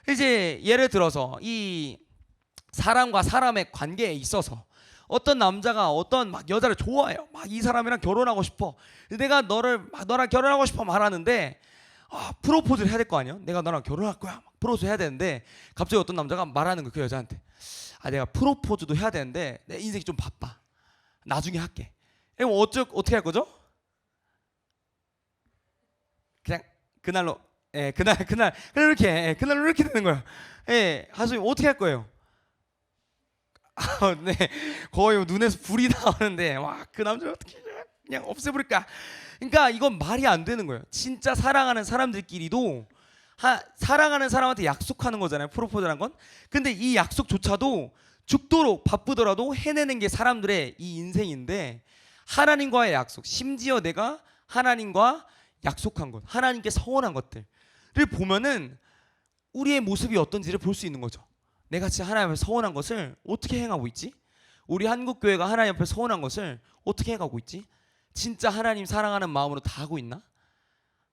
이제 예를 들어서 이 사람과 사람의 관계에 있어서 어떤 남자가 어떤 막 여자를 좋아해요. 막 이 사람이랑 결혼하고 싶어. 내가 너랑 결혼하고 싶어 말하는데 프로포즈를 해야 될 거 아니야? 내가 너랑 결혼할 거야. 막 프로포즈 해야 되는데 갑자기 어떤 남자가 말하는 거, 그 여자한테 내가 프로포즈도 해야 되는데 내 인생이 좀 바빠. 나중에 할게. 그럼 어떻게 할 거죠? 그냥 그날로 그날로 이렇게 되는 거예요. 하수님 어떻게 할 거예요? 네, 거의 눈에서 불이 나오는데 그 남자를 어떻게 그냥 없애버릴까? 그러니까 이건 말이 안 되는 거예요. 진짜 사랑하는 사람들끼리도 사랑하는 사람한테 약속하는 거잖아요, 프로포즈라는 건. 근데 이 약속조차도 죽도록 바쁘더라도 해내는 게 사람들의 이 인생인데, 하나님과의 약속, 심지어 내가 하나님과 약속한 것, 하나님께 서원한 것들을 보면은 우리의 모습이 어떤지를 볼 수 있는 거죠. 내가 진짜 하나님 앞에 서원한 것을 어떻게 행하고 있지? 우리 한국교회가 하나님 앞에 서원한 것을 어떻게 해가고 있지? 진짜 하나님 사랑하는 마음으로 다 하고 있나?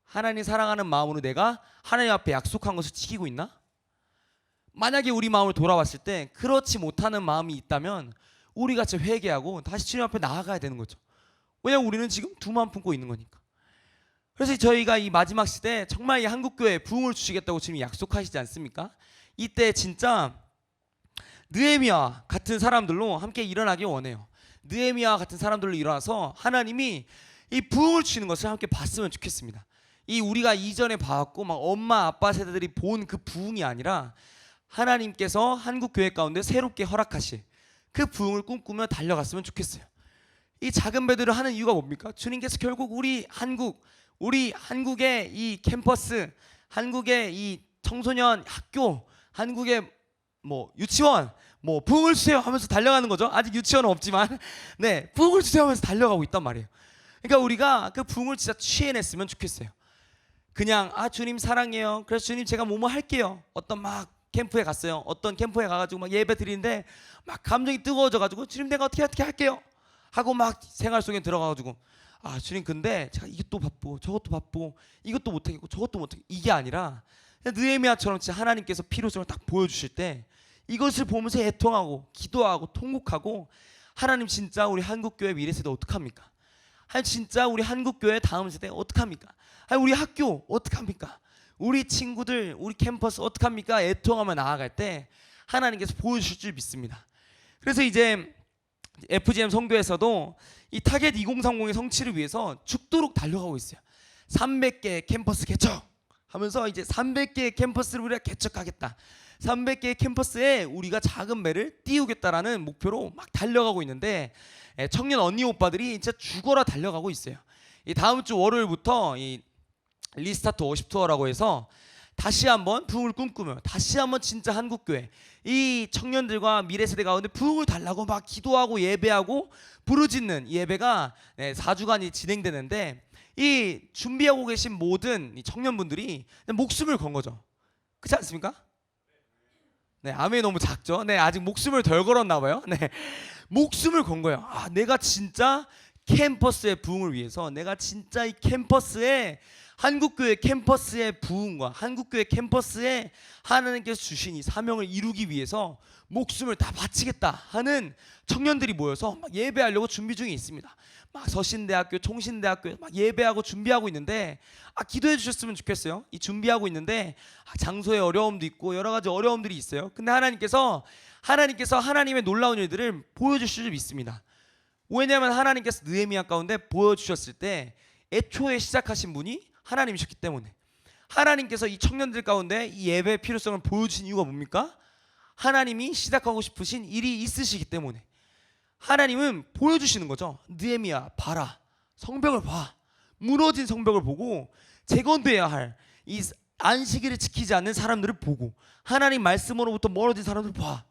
하나님 사랑하는 마음으로 내가 하나님 앞에 약속한 것을 지키고 있나? 만약에 우리 마음을 돌아봤을 때 그렇지 못하는 마음이 있다면 우리가 진짜 회개하고 다시 주님 앞에 나아가야 되는 거죠. 왜냐하면 우리는 지금 두 마음 품고 있는 거니까. 그래서 저희가 이 마지막 시대에 정말 이 한국교회에 부흥을 주시겠다고 지금 약속하시지 않습니까? 이때 진짜 느헤미야 같은 사람들로 함께 일어나기 원해요. 느헤미야 같은 사람들로 일어나서 하나님이 이 부흥을 주시는 것을 함께 봤으면 좋겠습니다. 이 우리가 이전에 봐왔고 막 엄마 아빠 세대들이 본 그 부흥이 아니라 하나님께서 한국교회 가운데 새롭게 허락하실 그 부흥을 꿈꾸며 달려갔으면 좋겠어요. 이 작은 배들을 하는 이유가 뭡니까? 주님께서 결국 우리 한국의 이 캠퍼스, 한국의 이 청소년 학교, 한국의 유치원 부흥을 주세요 하면서 달려가는 거죠. 아직 유치원은 없지만 부흥을 주세요 하면서 달려가고 있단 말이에요. 그러니까 우리가 그 부흥을 진짜 취해냈으면 좋겠어요. 그냥 주님 사랑해요, 그래서 주님 제가 뭐뭐 할게요. 어떤 막 캠프에 갔어요. 어떤 캠프에 가가지고 막 예배 드리는데 막 감정이 뜨거워져가지고 주님 내가 어떻게 할게요 하고 막 생활 속에 들어가가지고 주님 근데 제가 이것도 바쁘고 저것도 바쁘고 이것도 못하겠고 저것도 못하겠고, 이게 아니라 느헤미야처럼 진짜 하나님께서 필요성을 딱 보여주실 때 이것을 보면서 애통하고 기도하고 통곡하고, 하나님 진짜 우리 한국교회 미래 세대 어떡합니까? 하나님 진짜 우리 한국교회 다음 세대 어떡합니까? 우리 학교 어떡합니까? 우리 친구들, 우리 캠퍼스 어떡합니까? 애통하며 나아갈 때 하나님께서 보여주실 줄 믿습니다. 그래서 이제 FGM 선교에서도 이 타겟 2030의 성취를 위해서 죽도록 달려가고 있어요. 300개 캠퍼스 개척 하면서 이제 300개의 캠퍼스를 우리가 개척하겠다, 300개의 캠퍼스에 우리가 작은 배를 띄우겠다라는 목표로 막 달려가고 있는데, 청년 언니 오빠들이 진짜 죽어라 달려가고 있어요. 이 다음 주 월요일부터 이 리스타트 워십 투어라고 해서 다시 한번 부흥을 꿈꾸며 다시 한번 진짜 한국교회 이 청년들과 미래 세대 가운데 부흥을 달라고 막 기도하고 예배하고 부르짖는 예배가 4주간이 진행되는데, 이 준비하고 계신 모든 이 청년분들이 목숨을 건 거죠. 그렇지 않습니까? 네, 아멘이 너무 작죠? 네, 아직 목숨을 덜 걸었나 봐요. 네, 목숨을 건 거예요. 내가 진짜 캠퍼스의 부흥을 위해서, 내가 진짜 이 캠퍼스의 한국교회 캠퍼스의 부흥과 한국교회 캠퍼스에 하나님께서 주신 이 사명을 이루기 위해서 목숨을 다 바치겠다 하는 청년들이 모여서 막 예배하려고 준비 중에 있습니다. 막 서신대학교, 총신대학교 막 예배하고 준비하고 있는데, 기도해 주셨으면 좋겠어요. 이 준비하고 있는데 장소의 어려움도 있고 여러 가지 어려움들이 있어요. 근데 하나님께서 하나님의 놀라운 일들을 보여주실 줄 믿습니다. 왜냐하면 하나님께서 느헤미야 가운데 보여주셨을 때 애초에 시작하신 분이 하나님이셨기 때문에, 하나님께서 이 청년들 가운데 이 예배의 필요성을 보여주신 이유가 뭡니까? 하나님이 시작하고 싶으신 일이 있으시기 때문에 하나님은 보여주시는 거죠. 느헤미야 봐라, 성벽을 봐. 무너진 성벽을 보고 재건돼야 할 이 안식일을 지키지 않는 사람들을 보고, 하나님 말씀으로부터 멀어진 사람들을 봐.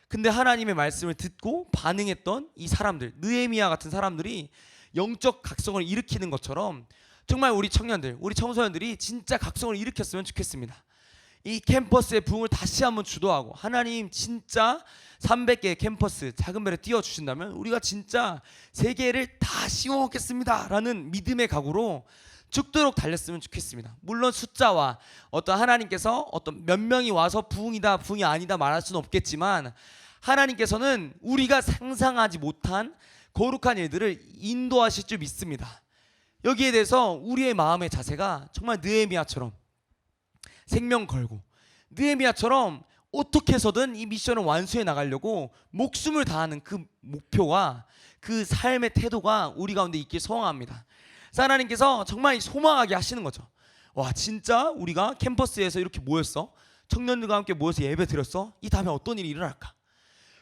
근데 하나님의 말씀을 듣고 반응했던 이 사람들, 느헤미야 같은 사람들이 영적 각성을 일으키는 것처럼 정말 우리 청년들, 우리 청소년들이 진짜 각성을 일으켰으면 좋겠습니다. 이 캠퍼스의 부흥을 다시 한번 주도하고, 하나님 진짜 300개의 캠퍼스 작은 배를 띄워주신다면 우리가 진짜 세계를 다 씌워먹겠습니다 라는 믿음의 각오로 죽도록 달렸으면 좋겠습니다. 물론 숫자와 어떤 하나님께서 어떤 몇 명이 와서 부흥이다 부흥이 아니다 말할 수는 없겠지만, 하나님께서는 우리가 상상하지 못한 거룩한 일들을 인도하실 줄 믿습니다. 여기에 대해서 우리의 마음의 자세가 정말 느헤미야처럼 생명 걸고, 느헤미야처럼 어떻게 해서든 이 미션을 완수해 나가려고 목숨을 다하는 그 목표와 그 삶의 태도가 우리 가운데 있길 소망합니다. 하나님께서 정말 소망하게 하시는 거죠. 와, 진짜 우리가 캠퍼스에서 이렇게 모였어, 청년들과 함께 모여서 예배 드렸어, 이 다음에 어떤 일이 일어날까?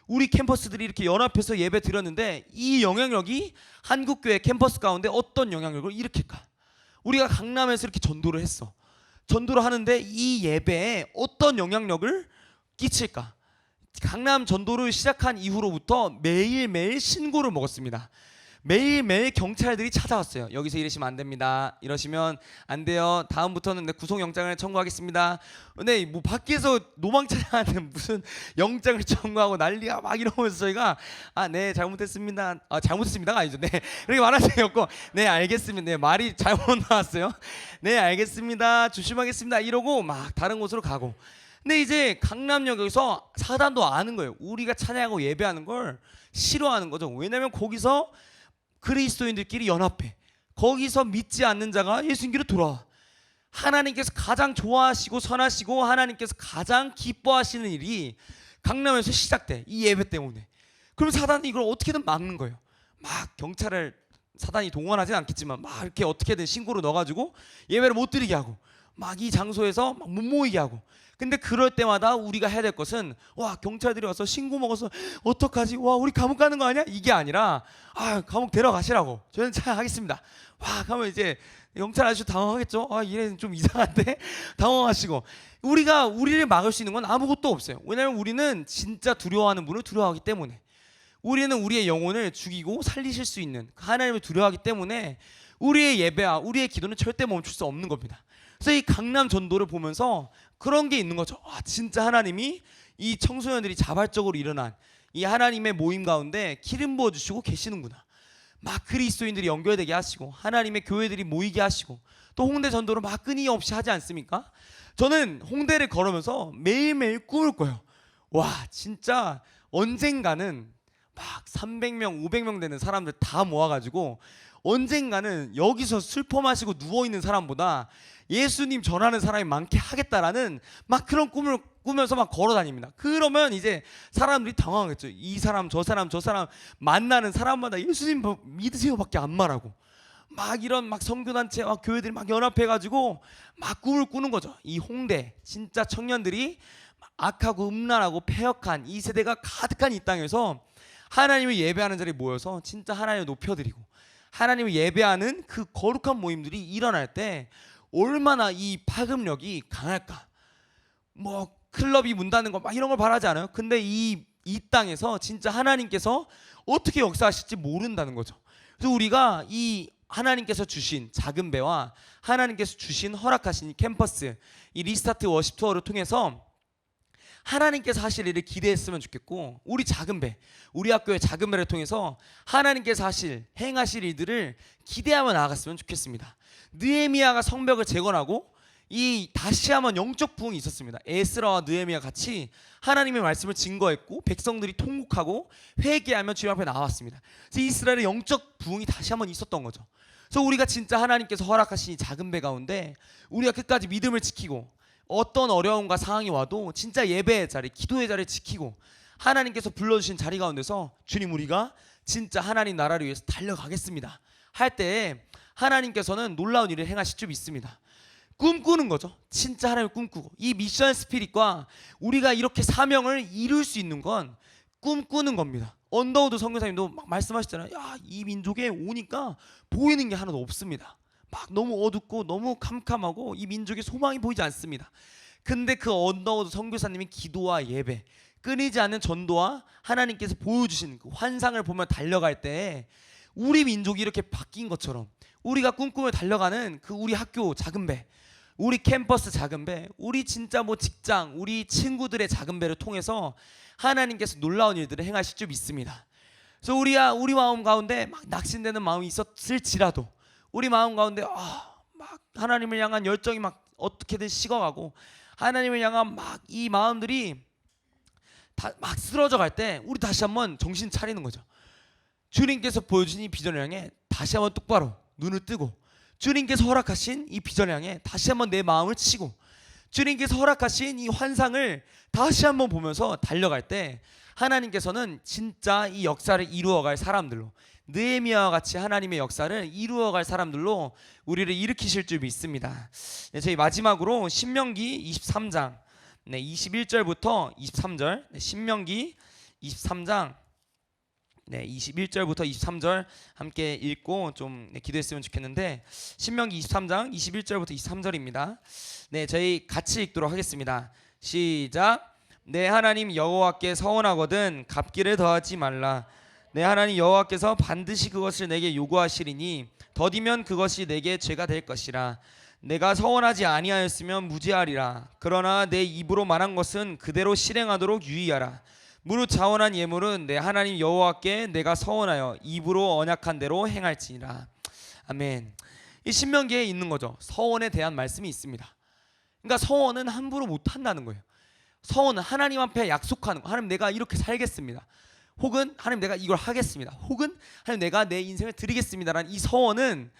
우리 캠퍼스들이 이렇게 연합해서 예배 드렸는데 이 영향력이 한국교회 캠퍼스 가운데 어떤 영향력을 일으킬까? 우리가 강남에서 이렇게 전도를 했어, 전도를 하는데 이 예배에 어떤 영향력을 끼칠까? 강남 전도를 시작한 이후로부터 매일매일 신고를 먹었습니다. 매일매일 경찰들이 찾아왔어요. 여기서 이러시면 안 됩니다, 이러시면 안 돼요, 다음부터는 구속영장을 청구하겠습니다. 근데 뭐 밖에서 노망찬양하는 무슨 영장을 청구하고 난리야 막 이러면서 저희가 네 잘못했습니다, 잘못했습니다가 아니죠, 네 이렇게 말할 수 없고, 네 알겠습니다, 네 말이 잘못 나왔어요, 네 알겠습니다, 조심하겠습니다 이러고 막 다른 곳으로 가고. 근데 이제 강남역에서 사단도 아는 거예요. 우리가 찬양하고 예배하는 걸 싫어하는 거죠. 왜냐하면 거기서 그리스도인들끼리 연합해, 거기서 믿지 않는 자가 예수님께로 돌아와. 하나님께서 가장 좋아하시고 선하시고 하나님께서 가장 기뻐하시는 일이 강남에서 시작돼, 이 예배 때문에. 그럼 사단이 이걸 어떻게든 막는 거예요. 막 경찰을 사단이 동원하진 않겠지만 막 이렇게 어떻게든 신고를 넣어가지고 예배를 못 드리게 하고, 막 이 장소에서 막 못 모이게 하고. 근데 그럴 때마다 우리가 해야 될 것은, 와 경찰들이 와서 신고 먹어서 어떡하지, 와 우리 감옥 가는 거 아니야? 이게 아니라 감옥 데려가시라고, 저는 찬양하겠습니다. 와 가면 이제 경찰 아저씨 당황하겠죠. 얘는 좀 이상한데 당황하시고. 우리를 막을 수 있는 건 아무것도 없어요. 왜냐하면 우리는 진짜 두려워하는 분을 두려워하기 때문에, 우리는 우리의 영혼을 죽이고 살리실 수 있는 하나님을 두려워하기 때문에 우리의 예배와 우리의 기도는 절대 멈출 수 없는 겁니다. 그래서 이 강남 전도를 보면서 그런 게 있는 거죠. 진짜 하나님이 이 청소년들이 자발적으로 일어난 이 하나님의 모임 가운데 기름 부어주시고 계시는구나. 막 그리스도인들이 연결되게 하시고 하나님의 교회들이 모이게 하시고, 또 홍대 전도를 막 끊임없이 하지 않습니까? 저는 홍대를 걸으면서 매일매일 꿈을 꿔요. 와 진짜 언젠가는 막 300명 500명 되는 사람들 다 모아가지고 언젠가는 여기서 슬퍼 마시고 누워있는 사람보다 예수님 전하는 사람이 많게 하겠다라는 막 그런 꿈을 꾸면서 막 걸어 다닙니다. 그러면 이제 사람들이 당황하겠죠. 이 사람 저 사람 저 사람 만나는 사람마다 예수님 믿으세요밖에 안 말하고 막 이런 막 선교단체 막 교회들이 막 연합해가지고 막 꿈을 꾸는 거죠. 이 홍대 진짜 청년들이 악하고 음란하고 패역한 이 세대가 가득한 이 땅에서 하나님을 예배하는 자리에 모여서 진짜 하나님을 높여드리고 하나님을 예배하는 그 거룩한 모임들이 일어날 때 얼마나 이 파급력이 강할까. 뭐 클럽이 문 닫는 거 막 이런 걸 바라지 않아요. 근데 이 땅에서 진짜 하나님께서 어떻게 역사하실지 모른다는 거죠. 그래서 우리가 이 하나님께서 주신 작은 배와 하나님께서 주신 허락하신 이 캠퍼스 이 리스타트 워십 투어를 통해서 하나님께서 하실 일을 기대했으면 좋겠고 우리 작은 배 우리 학교의 작은 배를 통해서 하나님께서 행하실 일들을 기대하며 나아갔으면 좋겠습니다. 느헤미야가 성벽을 재건하고 이 다시 한번 영적 부흥이 있었습니다. 에스라와 느헤미야 같이 하나님의 말씀을 증거했고 백성들이 통곡하고 회개하며 주님 앞에 나왔습니다. 그래서 이스라엘의 영적 부흥이 다시 한번 있었던 거죠. 그래서 우리가 진짜 하나님께서 허락하신 이 작은 배 가운데 우리가 끝까지 믿음을 지키고 어떤 어려움과 상황이 와도 진짜 예배의 자리, 기도의 자리를 지키고 하나님께서 불러주신 자리 가운데서 주님 우리가 진짜 하나님 나라를 위해서 달려가겠습니다 할 때 하나님께서는 놀라운 일을 행하실 줄 믿습니다. 꿈꾸는 거죠. 진짜 하나님을 꿈꾸고 이 미션 스피릿과 우리가 이렇게 사명을 이룰 수 있는 건 꿈꾸는 겁니다. 언더우드 선교사님도 막 말씀하시잖아요. 야, 이 민족에 오니까 보이는 게 하나도 없습니다. 막 너무 어둡고 너무 캄캄하고 이 민족에 소망이 보이지 않습니다. 근데 그 언더우드 선교사님의 기도와 예배 끊이지 않는 전도와 하나님께서 보여주신 그 환상을 보며 달려갈 때 우리 민족이 이렇게 바뀐 것처럼 우리가 꿈꾸며 달려가는 그 우리 학교 작은 배 우리 캠퍼스 작은 배 우리 진짜 뭐 직장 우리 친구들의 작은 배를 통해서 하나님께서 놀라운 일들을 행하실 줄 믿습니다. 그래서 우리 마음 가운데 막 낙심되는 마음이 있었을지라도 우리 마음 가운데 막 하나님을 향한 열정이 막 어떻게든 식어가고 하나님을 향한 막 이 마음들이 다 막 쓰러져 갈 때 우리 다시 한번 정신 차리는 거죠. 주님께서 보여주신 이 비전을 향해 다시 한번 똑바로 눈을 뜨고 주님께서 허락하신 이 비전을 향해 다시 한번 내 마음을 치고 주님께서 허락하신 이 환상을 다시 한번 보면서 달려갈 때 하나님께서는 진짜 이 역사를 이루어갈 사람들로 느헤미야와 같이 하나님의 역사를 이루어갈 사람들로 우리를 일으키실 줄 믿습니다. 네, 저희 마지막으로 신명기 23장 21절부터 23절 신명기 23장 21절부터 23절 함께 읽고 좀 기도했으면 좋겠는데 신명기 23장 21절부터 23절입니다. 네, 저희 같이 읽도록 하겠습니다. 시작. 내 하나님 여호와께 서원하거든 갚기를 더하지 말라. 내 하나님 여호와께서 반드시 그것을 내게 요구하시리니 더디면 그것이 내게 죄가 될 것이라. 내가 서원하지 아니하였으면 무죄하리라. 그러나 내 입으로 말한 것은 그대로 실행하도록 유의하라. 무릇 자원한 예물은 내 하나님 여호와께 내가 서원하여 입으로 언약한 대로 행할지니라. 아멘. 이 신명기에 있는 거죠. 서원에 대한 말씀이 있습니다. 그러니까 서원은 함부로 못 한다는 거예요. 서원은 하나님 앞에 약속하는 거. 하나님 내가 이렇게 살겠습니다. 혹은 하나님 내가 이걸 하겠습니다. 혹은 하나님 내가 내 인생을 드리겠습니다라는 이 서원은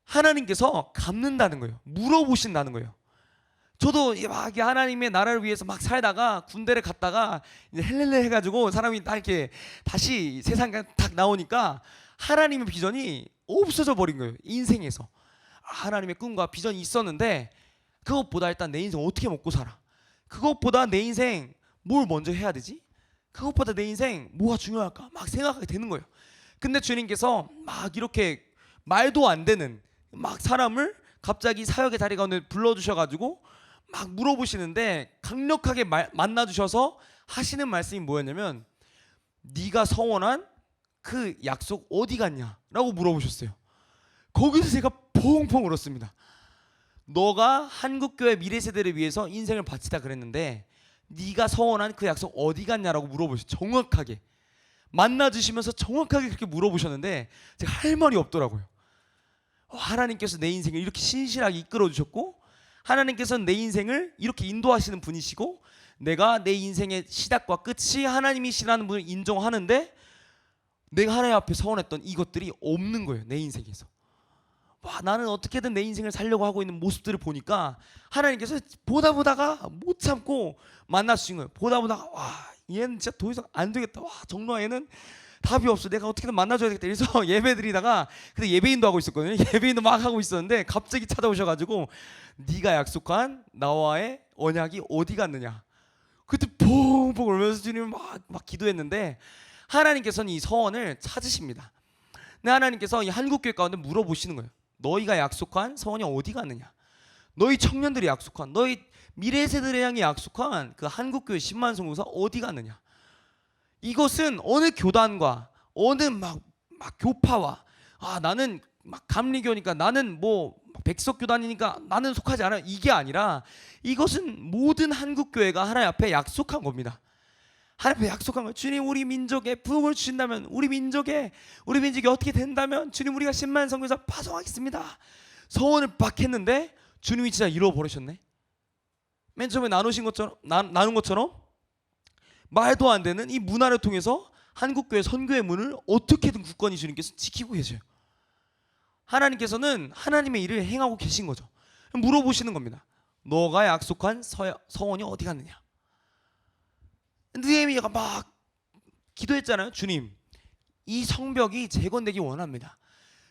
하나님께서 갚는다는 거예요. 물어보신다는 거예요. 저도 막 하나님의 나라를 위해서 막 살다가 군대를 갔다가 이제 헬렐레 해가지고 사람이 딱 이렇게 다시 세상에 딱 나오니까 하나님의 비전이 없어져 버린 거예요. 인생에서 하나님의 꿈과 비전이 있었는데 그것보다 일단 내 인생 어떻게 먹고 살아? 그것보다 내 인생 뭘 먼저 해야 되지? 그것보다 내 인생 뭐가 중요할까? 막 생각하게 되는 거예요. 근데 주님께서 막 이렇게 말도 안 되는 막 사람을 갑자기 사역의 자리 가운데 불러주셔가지고 막 물어보시는데 강력하게 만나주셔서 하시는 말씀이 뭐였냐면 네가 서원한 그 약속 어디 갔냐? 라고 물어보셨어요. 거기서 제가 펑펑 울었습니다. 너가 한국교회 미래세대를 위해서 인생을 바치다 그랬는데 네가 서원한 그 약속 어디 갔냐라고 물어보셨어요. 정확하게 만나주시면서 정확하게 그렇게 물어보셨는데 제가 할 말이 없더라고요. 하나님께서 내 인생을 이렇게 신실하게 이끌어 주셨고 하나님께서는 내 인생을 이렇게 인도하시는 분이시고 내가 내 인생의 시작과 끝이 하나님이시라는 분을 인정하는데 내가 하나님 앞에 서원했던 이것들이 없는 거예요. 내 인생에서. 와, 나는 어떻게든 내 인생을 살려고 하고 있는 모습들을 보니까 하나님께서 보다가 못 참고 만나주신 거예요. 보다가 와, 얘는 진짜 더 이상 안 되겠다. 와, 정로아 얘는 답이 없어. 내가 어떻게든 만나줘야 되겠다. 그래서 예배 드리다가 그때 예배인도 하고 있었거든요. 예배인도 막 하고 있었는데 갑자기 찾아오셔가지고 네가 약속한 나와의 언약이 어디 갔느냐. 그때 펑펑 울면서 주님 막 기도했는데 하나님께서는 이 서원을 찾으십니다. 근데 하나님께서 이 한국교회 가운데 물어보시는 거예요. 너희가 약속한 서원이 어디 갔느냐. 너희 청년들이 약속한, 너희 미래 세대를 향해 약속한 그 한국교회 10만 성도사 어디 갔느냐. 이것은 어느 교단과 어느 막 교파와 나는 막 감리교니까 나는 뭐 백석교단이니까 나는 속하지 않아요. 이게 아니라 이것은 모든 한국교회가 하나님 앞에 약속한 겁니다. 하나님 앞에 약속한 거예요. 주님, 우리 민족에 부흥을 주신다면, 우리 민족이 어떻게 된다면 주님, 우리가 10만 성교사 파송하겠습니다. 서원을 막 했는데 주님이 진짜 이루어버리셨네. 맨 처음에 나누신 것처럼 나눈 것처럼 말도 안 되는 이 문화를 통해서 한국교회 선교의 문을 어떻게든 굳건히 주님께서 지키고 계세요. 하나님께서는 하나님의 일을 행하고 계신 거죠. 물어보시는 겁니다. 너가 약속한 서원이 어디 갔느냐. 느헤미야가 막 기도했잖아요. 주님, 이 성벽이 재건되기 원합니다.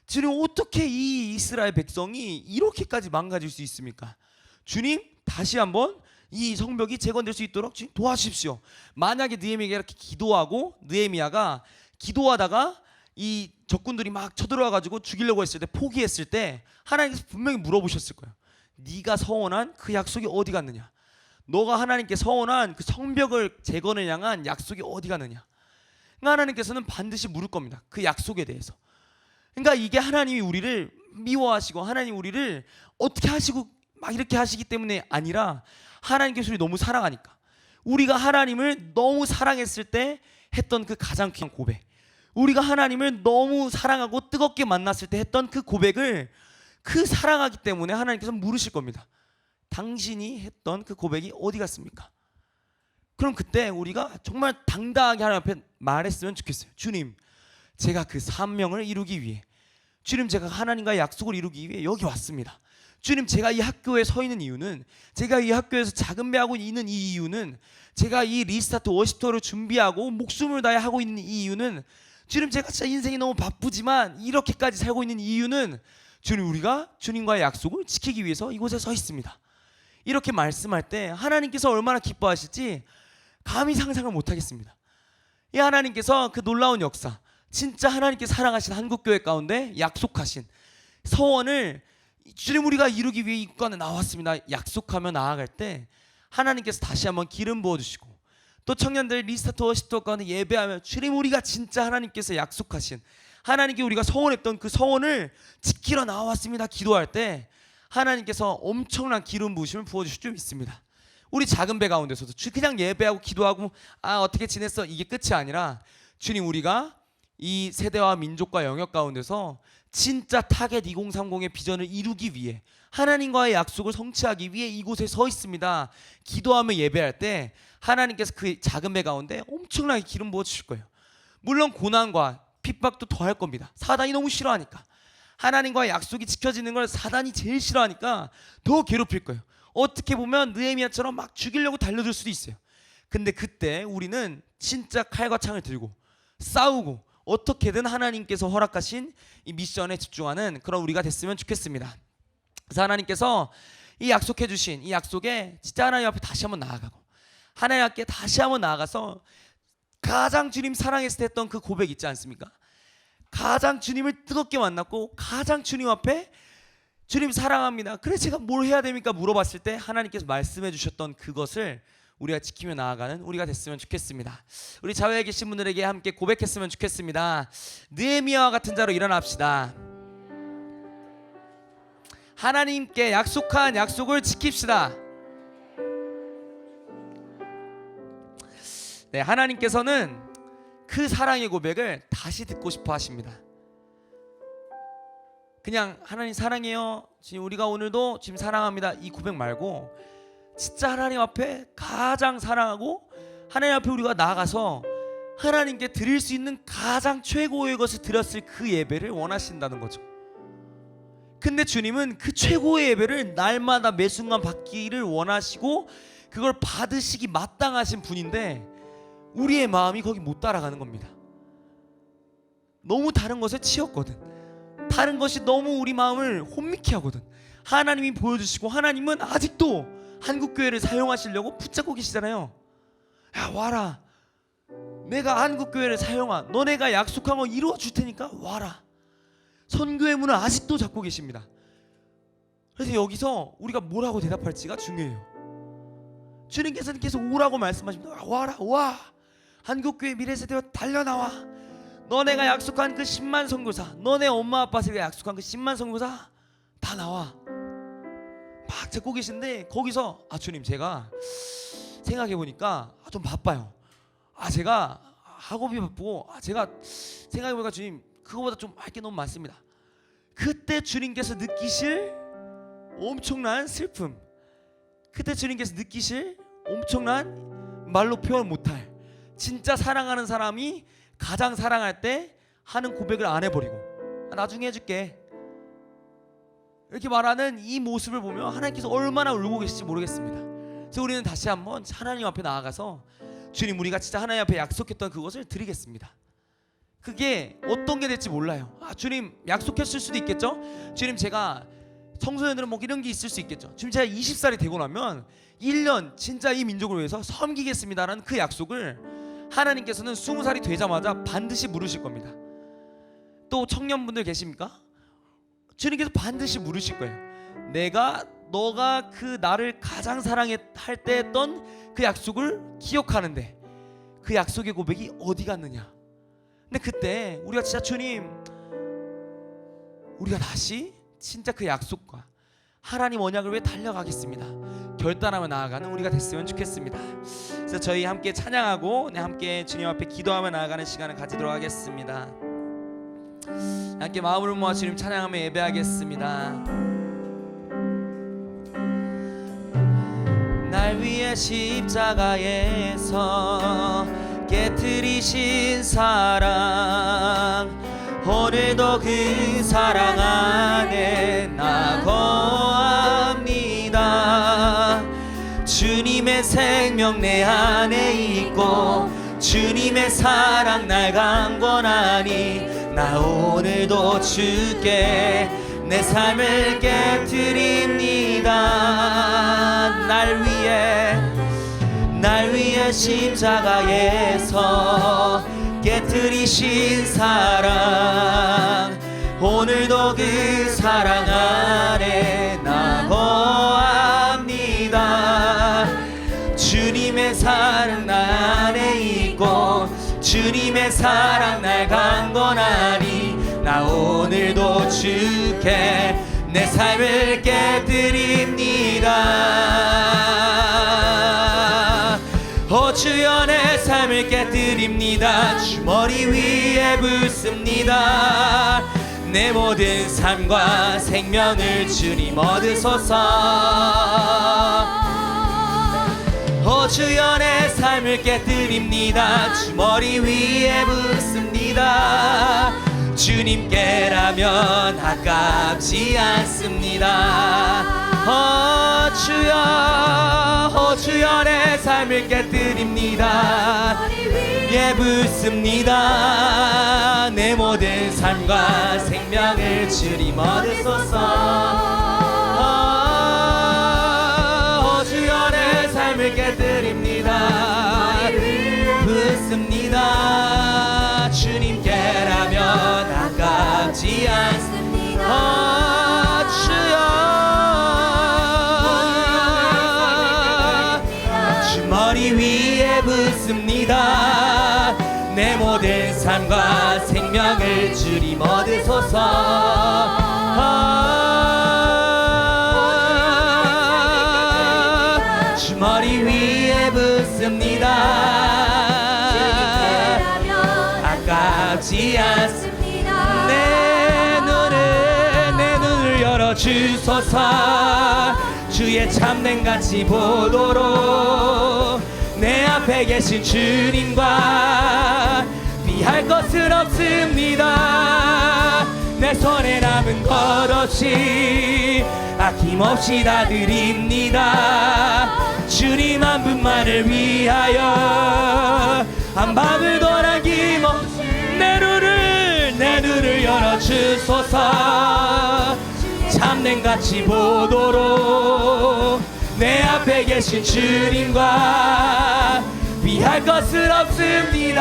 주님, 어떻게 이 이스라엘 백성이 이렇게까지 망가질 수 있습니까? 주님, 다시 한번 이 성벽이 재건될 수 있도록 주님 도와주십시오. 만약에 느헤미야가 이렇게 기도하고 느헤미야가 기도하다가 이 적군들이 막 쳐들어와가지고 죽이려고 했을 때, 포기했을 때 하나님께서 분명히 물어보셨을 거예요. 네가 서원한 그 약속이 어디 갔느냐. 너가 하나님께 서원한 그 성벽을 재건을 향한 약속이 어디 갔느냐. 그러니까 하나님께서는 반드시 물을 겁니다. 그 약속에 대해서. 그러니까 이게 하나님이 우리를 미워하시고 하나님 우리를 어떻게 하시고 막 이렇게 하시기 때문에 아니라 하나님께서 우리 너무 사랑하니까. 우리가 하나님을 너무 사랑했을 때 했던 그 가장 귀한 고백, 우리가 하나님을 너무 사랑하고 뜨겁게 만났을 때 했던 그 고백을 그 사랑하기 때문에 하나님께서 물으실 겁니다. 당신이 했던 그 고백이 어디 갔습니까? 그럼 그때 우리가 정말 당당하게 하나님 앞에 말했으면 좋겠어요. 주님, 제가 그 사명을 이루기 위해, 주님, 제가 하나님과의 약속을 이루기 위해 여기 왔습니다. 주님, 제가 이 학교에 서 있는 이유는, 제가 이 학교에서 작은 배하고 있는 이 이유는, 제가 이 리스타트 워시터를 준비하고 목숨을 다해 하고 있는 이 이유는, 주님, 제가 진짜 인생이 너무 바쁘지만 이렇게까지 살고 있는 이유는 주님, 우리가 주님과의 약속을 지키기 위해서 이곳에 서 있습니다. 이렇게 말씀할 때 하나님께서 얼마나 기뻐하실지 감히 상상을 못하겠습니다. 이 하나님께서 그 놀라운 역사, 진짜 하나님께 사랑하신 한국교회 가운데 약속하신 서원을 주님, 우리가 이루기 위해 이 국간에 나왔습니다 약속하며 나아갈 때 하나님께서 다시 한번 기름 부어주시고, 또 청년들 리스타트 워시터 가운데 예배하며 주님, 우리가 진짜 하나님께서 약속하신, 하나님께 우리가 서원했던 그 서원을 지키러 나왔습니다 기도할 때 하나님께서 엄청난 기름 부으심을 부어주실 줄 믿습니다. 우리 작은 배 가운데서도 그냥 예배하고 기도하고 어떻게 지냈어 이게 끝이 아니라, 주님, 우리가 이 세대와 민족과 영역 가운데서 진짜 타겟 2030의 비전을 이루기 위해, 하나님과의 약속을 성취하기 위해 이곳에 서 있습니다 기도하며 예배할 때 하나님께서 그 작은 배 가운데 엄청나게 기름 부어주실 거예요. 물론 고난과 핍박도 더할 겁니다. 사단이 너무 싫어하니까. 하나님과의 약속이 지켜지는 걸 사단이 제일 싫어하니까 더 괴롭힐 거예요. 어떻게 보면 느헤미야처럼 막 죽이려고 달려들 수도 있어요. 근데 그때 우리는 진짜 칼과 창을 들고 싸우고 어떻게든 하나님께서 허락하신 이 미션에 집중하는 그런 우리가 됐으면 좋겠습니다. 그래서 하나님께서 이 약속해 주신 이 약속에 진짜 하나님 앞에 다시 한번 나아가고, 하나님 앞에 다시 한번 나아가서 가장 주님 사랑했을 때 했던 그 고백 있지 않습니까? 가장 주님을 뜨겁게 만났고 가장 주님 앞에 주님 사랑합니다, 그래 제가 뭘 해야 됩니까 물어봤을 때 하나님께서 말씀해 주셨던 그것을 우리가 지키며 나아가는 우리가 됐으면 좋겠습니다. 우리 자외에 계신 분들에게 함께 고백했으면 좋겠습니다. 느헤미야와 같은 자로 일어납시다. 하나님께 약속한 약속을 지킵시다. 네, 하나님께서는 그 사랑의 고백을 다시 듣고 싶어 하십니다. 그냥 하나님 사랑해요, 지금 우리가 오늘도 지금 사랑합니다 이 고백 말고 진짜 하나님 앞에 가장 사랑하고 하나님 앞에 우리가 나아가서 하나님께 드릴 수 있는 가장 최고의 것을 드렸을 그 예배를 원하신다는 거죠. 근데 주님은 그 최고의 예배를 날마다 매 순간 받기를 원하시고 그걸 받으시기 마땅하신 분인데 우리의 마음이 거기 못 따라가는 겁니다. 너무 다른 것에 치였거든. 다른 것이 너무 우리 마음을 혼미케 하거든. 하나님이 보여주시고 하나님은 아직도 한국교회를 사용하시려고 붙잡고 계시잖아요. 야, 와라. 내가 한국교회를 사용하. 너네가 약속한 거 이루어 줄 테니까 와라. 선교의 문을 아직도 잡고 계십니다. 그래서 여기서 우리가 뭐라고 대답할지가 중요해요. 주님께서는 계속 오라고 말씀하십니다. 와라, 와. 한국교회 미래세대와 달려나와. 너네가 약속한 그 10만 선교사, 너네 엄마 아빠 세대가 약속한 그 10만 선교사 다 나와. 막 잡고 계신데 거기서 주님 제가 생각해보니까 좀 바빠요. 제가 학업이 바쁘고 제가 생각해보니까 주님 그거보다 좀 할 게 너무 많습니다. 그때 주님께서 느끼실 엄청난 슬픔, 그때 주님께서 느끼실 엄청난 말로 표현 못할, 진짜 사랑하는 사람이 가장 사랑할 때 하는 고백을 안 해버리고 나중에 해줄게 이렇게 말하는 이 모습을 보면 하나님께서 얼마나 울고 계실지 모르겠습니다. 그래서 우리는 다시 한번 하나님 앞에 나아가서 주님 우리가 진짜 하나님 앞에 약속했던 그것을 드리겠습니다. 그게 어떤 게 될지 몰라요. 주님 약속했을 수도 있겠죠. 주님 제가 청소년들은 뭐 이런 게 있을 수 있겠죠. 주님 제가 20살이 되고 나면 1년 진짜 이 민족을 위해서 섬기겠습니다라는 그 약속을 하나님께서는 20살이 되자마자 반드시 물으실 겁니다. 또 청년분들 계십니까? 주님께서 반드시 물으실 거예요. 너가 그 나를 가장 사랑할 때 했던 그 약속을 기억하는데 그 약속의 고백이 어디 갔느냐. 근데 그때 우리가 진짜 주님 우리가 다시 진짜 그 약속과 하나님 언약을 위해 달려가겠습니다 결단하며 나아가는 우리가 됐으면 좋겠습니다. 그래서 저희 함께 찬양하고 함께 주님 앞에 기도하며 나아가는 시간을 가지도록 하겠습니다. 함께 마음을 모아 주님 찬양하며 예배하겠습니다. 날 위해 십자가에서 깨뜨리신 사랑 오늘도 그 사랑 안에 나 거합니다. 주님의 생명 내 안에 있고 주님의 사랑 날 강권하니 나 오늘도 주께 내 삶을 깨뜨립니다. 날 위해 십자가에서 깨뜨리신 사랑 오늘도 그 사랑 안에 나 거합니다. 주님의 사랑 나 안에 있고 주님의 사랑 날 강권하니 나 오늘도 주께 내 삶을 깨뜨립니다. 주여 내 삶을 깨뜨립니다. 주 머리 위에 붓습니다. 내 모든 삶과 생명을 주님 얻으소서. 주여 내 삶을 깨뜨립니다. 주 머리 위에 붓습니다. 주님께라면 아깝지 않습니다. 주여 내 삶을 깨뜨립니다. 예 붓습니다. 내 모든 삶과 생명을 주님 얻으소서. 주여 내 삶을 깨뜨립니다. 붓습니다. 주님께라면 아깝지 않습니다. 주 머리 위에 붓습니다. 내 모든 삶과 생명을 주님 얻으소서. 주 머리 위에 붓습니다. 아깝지 않습니다. 내 눈을 열어주소서. 주의 참됨같이 보도록 내 앞에 계신 주님과 비할 것은 없습니다. 내 손에 남은 것 없이 아낌없이 다 드립니다. 주님 한 분만을 위하여 한 밤을 더 남김없이 내 눈을 열어주소서. 참됨같이 보도록 내 앞에 계신 주님과 비할 것은 없습니다.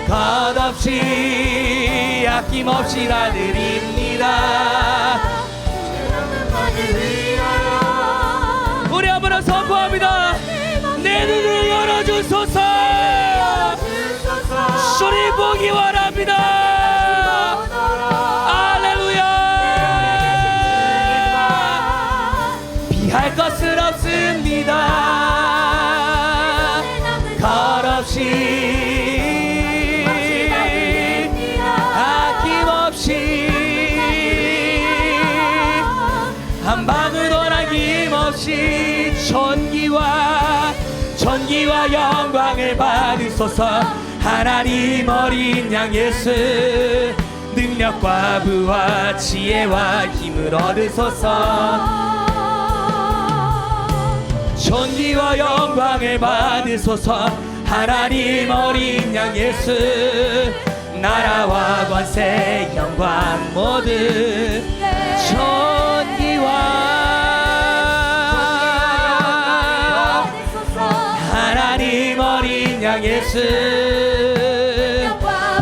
덧없이 아낌없이 다 드립니다. 우리 한번 선포합니다. 내 눈을 열어주소서. 주님 보기 원합니다. 할렐루야. 비할 것은 없습니다. 덧없이 아낌없이 한 방울도 아낌없이 전기와 영광을 받으소서. 하나님 어린 양 예수 능력과 부와 지혜와 힘을 얻으소서. 전기와 영광을 받으소서. 하나님 어린 양 예수 나라와 권세 영광 모두 전기와 하나님 어린 양 예수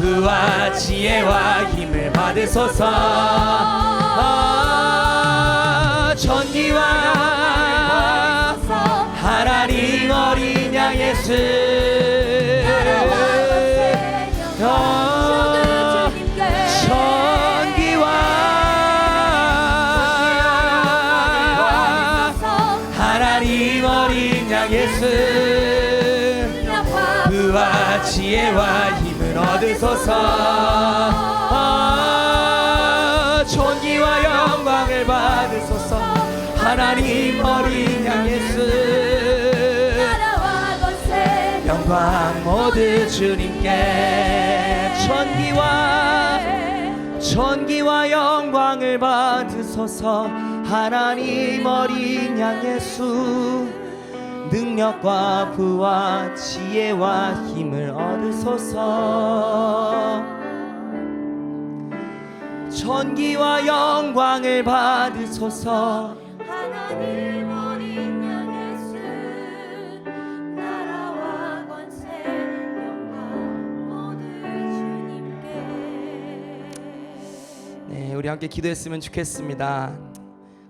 부와 지혜와 힘을 받으소서. 전기와 하나님 어린 양 예수 전기와 하나님 어린 양 예수 부와 지혜와 힘을 얻으소서. 전기와 영광을 받으소서. 하나님 어린 양 예수 영광 모두 주님께. 전기와 영광을 받으소서. 하나님 어린 양 예수 능력과 부와 지혜와 힘을 얻으소서. 전기와 영광을 받으소서. 하나님 어린 양 예수 나라와 권세 영광 모두 주님께. 네, 우리 함께 기도했으면 좋겠습니다.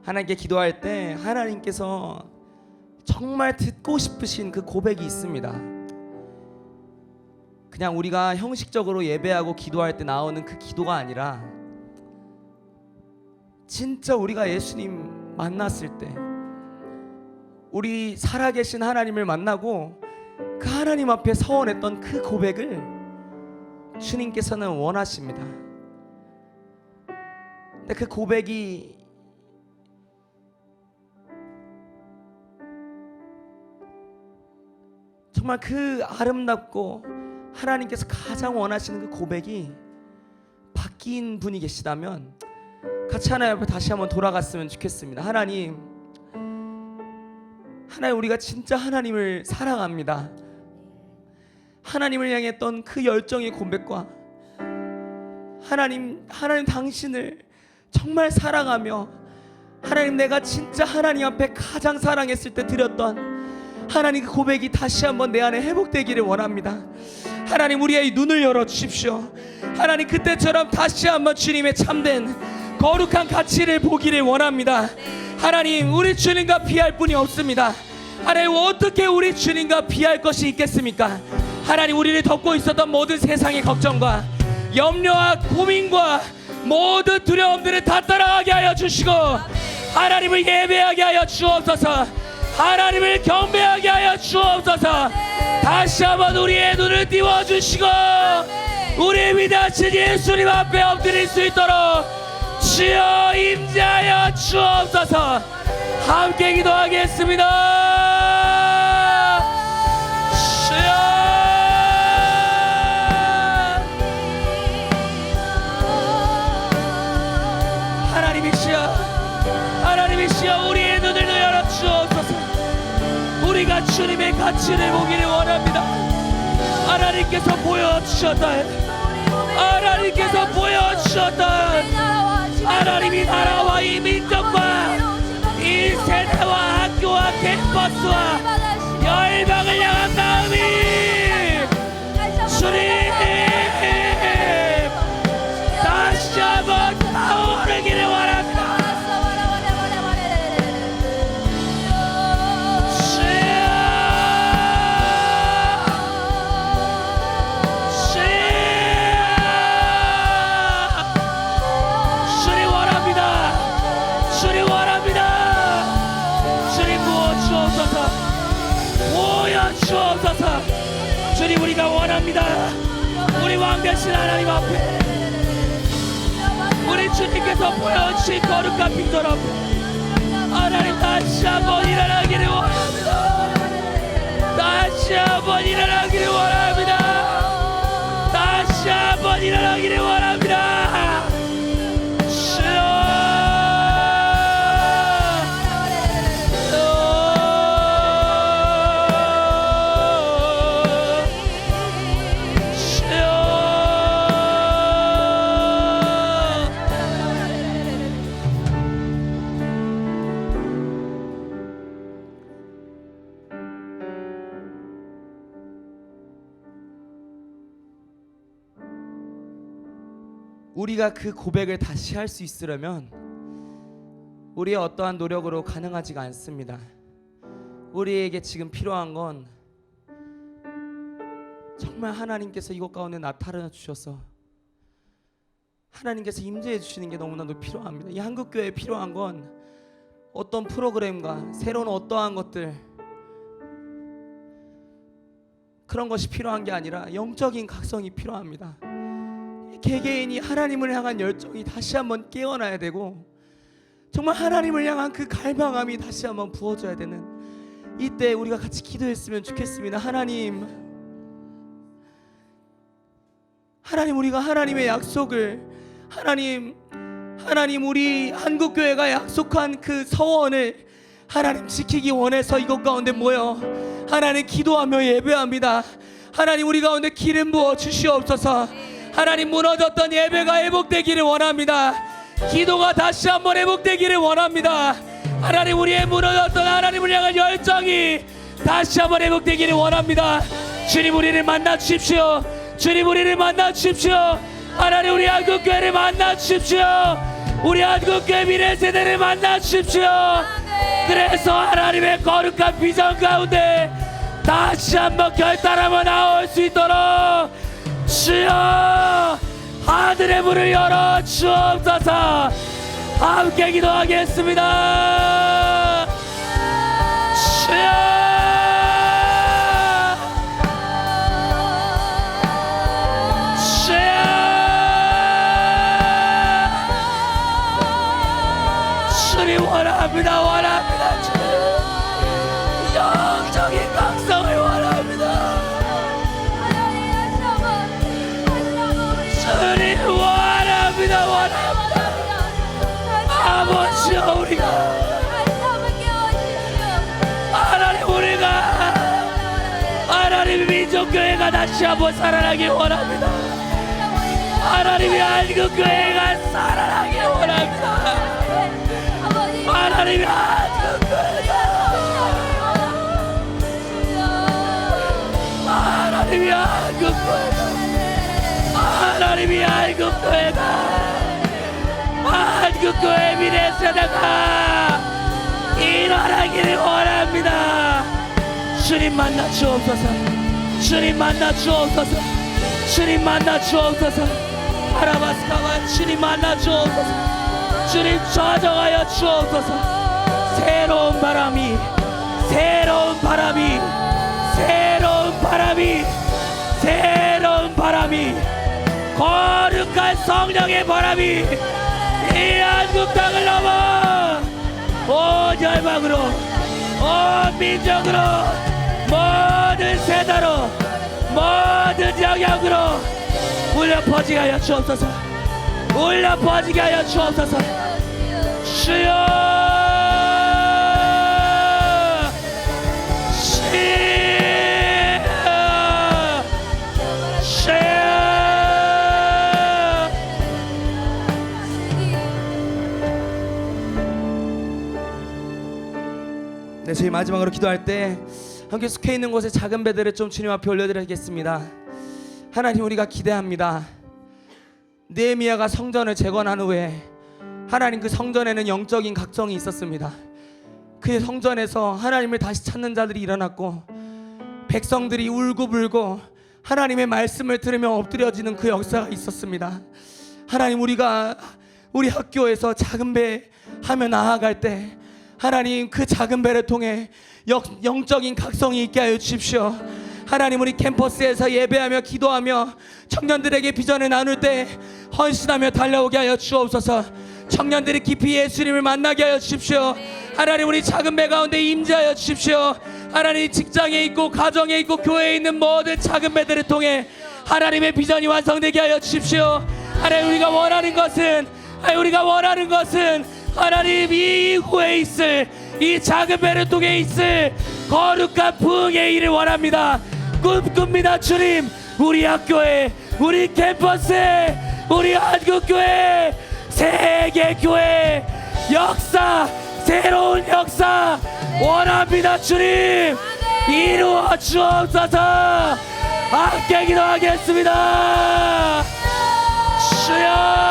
하나님께 기도할 때 하나님께서 정말 듣고 싶으신 그 고백이 있습니다. 그냥 우리가 형식적으로 예배하고 기도할 때 나오는 그 기도가 아니라 진짜 우리가 예수님 만났을 때 우리 살아계신 하나님을 만나고 그 하나님 앞에 서원했던 그 고백을 주님께서는 원하십니다. 근데 그 고백이 정말 그 아름답고 하나님께서 가장 원하시는 그 고백이 바뀐 분이 계시다면 같이 하나님 앞에 다시 한번 돌아갔으면 좋겠습니다. 하나님 우리가 진짜 하나님을 사랑합니다. 하나님을 향했던 그 열정의 고백과 하나님 당신을 정말 사랑하며 하나님 내가 진짜 하나님 앞에 가장 사랑했을 때 드렸던 하나님 그 고백이 다시 한번 내 안에 회복되기를 원합니다. 하나님 우리의 눈을 열어주십시오. 하나님 그때처럼 다시 한번 주님의 참된 거룩한 가치를 보기를 원합니다. 하나님 우리 주님과 비할 분이 없습니다. 하나님 어떻게 우리 주님과 비할 것이 있겠습니까? 하나님 우리를 덮고 있었던 모든 세상의 걱정과 염려와 고민과 모든 두려움들을 다 따라가게 하여 주시고 하나님을 예배하게 하여 주옵소서. 하나님을 경배하게 하여 주옵소서. 다시 한번 우리의 눈을 띄워주시고 우리의 위대하신 예수님 앞에 엎드릴 수 있도록 주여 임재하여 주옵소서. 함께 기도하겠습니다. 주여 하나님이시여 우리의 눈을 열어 주옵소서. 우리가 주님의 가치를 보기를 원합니다. 하나님께서 보여주셨다. 하나님께서 보여주셨다. 하나님이 나라와 이 민족과 이 세대와 학교와 캠퍼스와 열방을 향한 마음이 주님 다시 한번 타오르기를 원합니다. 주님 우리가 원합니다. 우리 왕되신 하나님 앞에 우리 주님께서 보여주신 거룩한 빛들 앞에 하나님 다시 한번 일어나기를 원합니다. 다시 한번 일어나기를 원합니다. 다시 한번 일어나기를 원합니다. 우리가 그 고백을 다시 할 수 있으려면 우리의 어떠한 노력으로 가능하지가 않습니다. 우리에게 지금 필요한 건 정말 하나님께서 이곳 가운데 나타나 주셔서 하나님께서 임재해 주시는 게 너무나도 필요합니다. 이 한국교회에 필요한 건 어떤 프로그램과 새로운 어떠한 것들 그런 것이 필요한 게 아니라 영적인 각성이 필요합니다. 개개인이 하나님을 향한 열정이 다시 한번 깨어나야 되고 정말 하나님을 향한 그 갈망함이 다시 한번 부어져야 되는 이때 우리가 같이 기도했으면 좋겠습니다. 하나님 우리가 하나님의 약속을 하나님 우리 한국교회가 약속한 그 서원을 하나님 지키기 원해서 이것 가운데 모여 하나님 기도하며 예배합니다. 하나님 우리 가운데 기름 부어 주시옵소서. 하나님 무너졌던 예배가 회복되기를 원합니다. 기도가 다시 한번 회복되기를 원합니다. 하나님 우리의 무너졌던 하나님을 향한 열정이 다시 한번 회복되기를 원합니다. 주님 우리를 만나 주십시오. 주님 우리를 만나 주십시오. 하나님 우리 한국교회를 만나 주십시오. 우리 한국교회 미래 세대를 만나 주십시오. 그래서 하나님의 거룩한 비전 가운데 다시 한번 결단하며 나올 수 있도록 주여 하늘의 문을 열어 주옵소서. 함께 기도하겠습니다. 주여 주님 원합니다. 주님 영적인 각성을 원합니다. 주님 원합니다. 아버지여 우리가 하나님 민족교회가 다시 한번 살아나길 원합니다. 하나님의 한국교회가 살아나길 원합니다. 하나님의 한국교회가 하나님의 한국교회가 한국교회 미래 세대가 일어나기를 원합니다. 주님 만나 주옵소서. 주님 만나 주옵소서. 주님 만나 주옵소서. 아라바스카와 주님 만나 주옵소서. 주님 좌정하여 주옵소서. 새로운 바람이 거룩한 성령의 바람이 이 한국 땅을 넘어 온 열방으로 온 민족으로 모든 세대로 모든 영역으로 울려 퍼지게 하여 주옵소서. 울려 퍼지게 하여 주옵소서. 주여 네, 저희 마지막으로 기도할 때 함께 속해 있는 곳에 작은 배들을 좀 주님 앞에 올려드리겠습니다. 하나님, 우리가 기대합니다. 느헤미야가 성전을 재건한 후에 하나님, 그 성전에는 영적인 각성이 있었습니다. 그 성전에서 하나님을 다시 찾는 자들이 일어났고 백성들이 울고불고 하나님의 말씀을 들으며 엎드려지는 그 역사가 있었습니다. 하나님, 우리가 우리 학교에서 작은 배 하며 나아갈 때 하나님, 그 작은 배를 통해 영적인 각성이 있게 하여 주십시오. 하나님, 우리 캠퍼스에서 예배하며 기도하며 청년들에게 비전을 나눌 때 헌신하며 달려오게 하여 주옵소서. 청년들이 깊이 예수님을 만나게 하여 주십시오. 하나님, 우리 작은 배 가운데 임재하여 주십시오. 하나님, 직장에 있고 가정에 있고 교회에 있는 모든 작은 배들을 통해 하나님의 비전이 완성되게 하여 주십시오. 하나님, 우리가 원하는 것은 하나님, 이 이후에 있을 이 작은 배를 통해 있을 거룩한 부흥의 일을 원합니다. 꿈꿉니다. 주님, 우리 학교에, 우리 캠퍼스에, 우리 한국교회, 세계교회 역사, 새로운 역사 원합니다. 주님, 이루어 주옵소서. 함께 기도하겠습니다. 주여.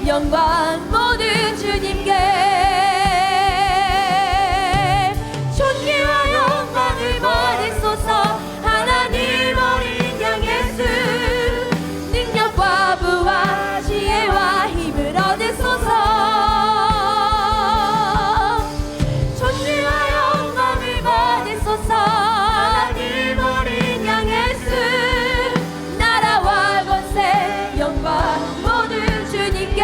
영광 모든 주님께 존귀와 영광을 받으소서. 하나님 어린 양 예수 능력과 부와 지혜와 힘을 얻으소서. 존귀와 영광을 받으소서. 하나님 어린 양 예수 나라와 권세 영광 모든 주님께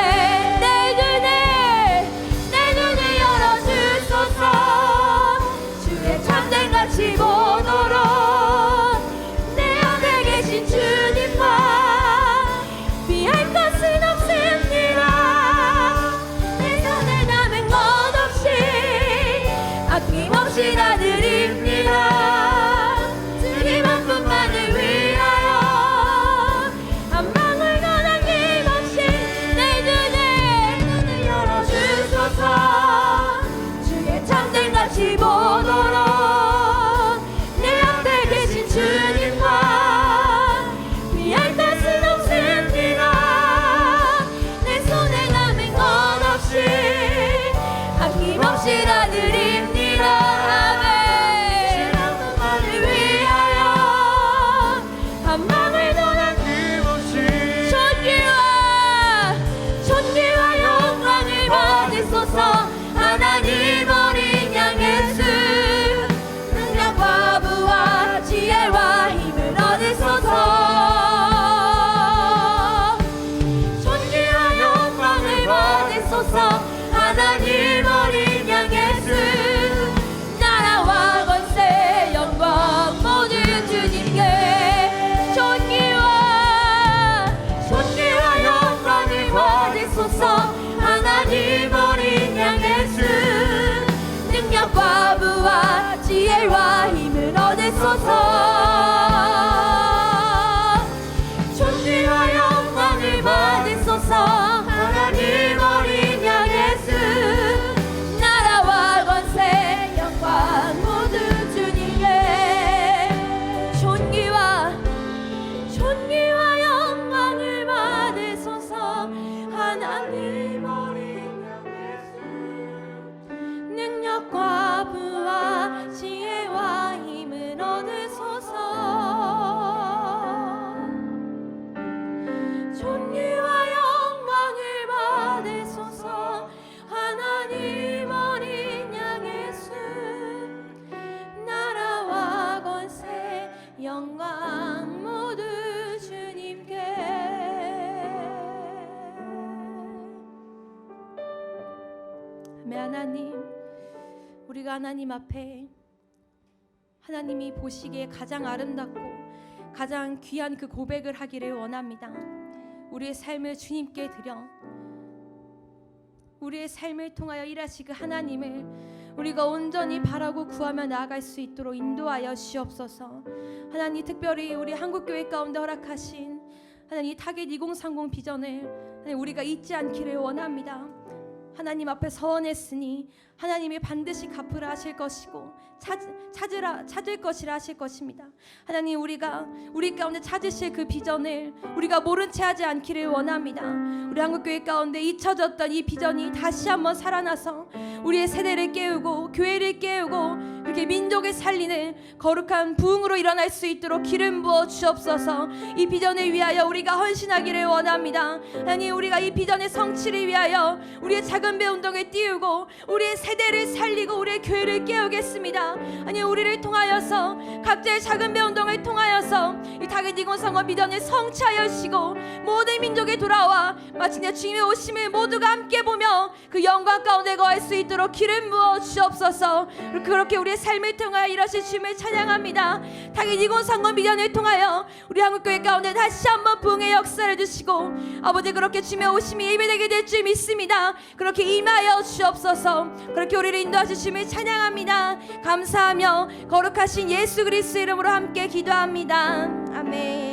내 눈을 열어주소서. 주의 참된같이 보도록 내 앞에 계신 주님과 비할 것은 없습니다. 내 손에 남은 것 없이 아낌없이 다 드립니다. 주님 한 분만을 위하여 한 방울 더 남김없이 내 눈을 열어주소서. 주의 참된같이 보도록 내 앞에 계신 주님과 비할 것은 없습니다. 내 손에 남은 것 없이 아낌없이 다 드립니다. 아멘. 하나님, 우리가 하나님 앞에 하나님이 보시기에 가장 아름답고 가장 귀한 그 고백을 하기를 원합니다. 우리의 삶을 주님께 드려 우리의 삶을 통하여 일하시 그 하나님을 우리가 온전히 바라고 구하며 나아갈 수 있도록 인도하여 주옵소서. 하나님, 특별히 우리 한국교회 가운데 허락하신 하나님 타겟 2030 비전을 하나님 우리가 잊지 않기를 원합니다. 하나님 앞에 서원했으니 하나님이 반드시 갚으라 하실 것이고 찾을 것이라 하실 것입니다. 하나님, 우리가 우리 가운데 찾으실 그 비전을 우리가 모른 채 하지 않기를 원합니다. 우리 한국교회 가운데 잊혀졌던 이 비전이 다시 한번 살아나서 우리의 세대를 깨우고 교회를 깨우고 이렇게 민족을 살리는 거룩한 부흥으로 일어날 수 있도록 기름 부어 주옵소서. 이 비전을 위하여 우리가 헌신하기를 원합니다. 하나님, 우리가 이 비전의 성취를 위하여 우리의 작은 배 운동을 띄우고 우리의 세대를 살리고 우리의 교회를 깨우겠습니다. 아니, 우리를 통하여서 각자의 작은 배 운동을 통하여서 이 타겟 2030 비전을 성취하여 주시고 모든 민족에 돌아와 마침내 주님의 오심을 모두가 함께 보며 그 영광 가운데 거할 수 있도록 기름 부어 주옵소서. 그렇게 우리의 삶을 통하여 일하실 주님을 찬양합니다. 타겟 2030 비전을 통하여 우리 한국교회 가운데 다시 한번 부흥의 역사를 주시고 아버지, 그렇게 주님의 오심이 예배되게 될 줄 믿습니다. 그렇게 임하여 주옵소서. 그렇게 우리를 인도하실 주님을 찬양합니다. 감사하며 거룩하신 예수 그리스도 이름으로 함께 기도합니다. 아멘.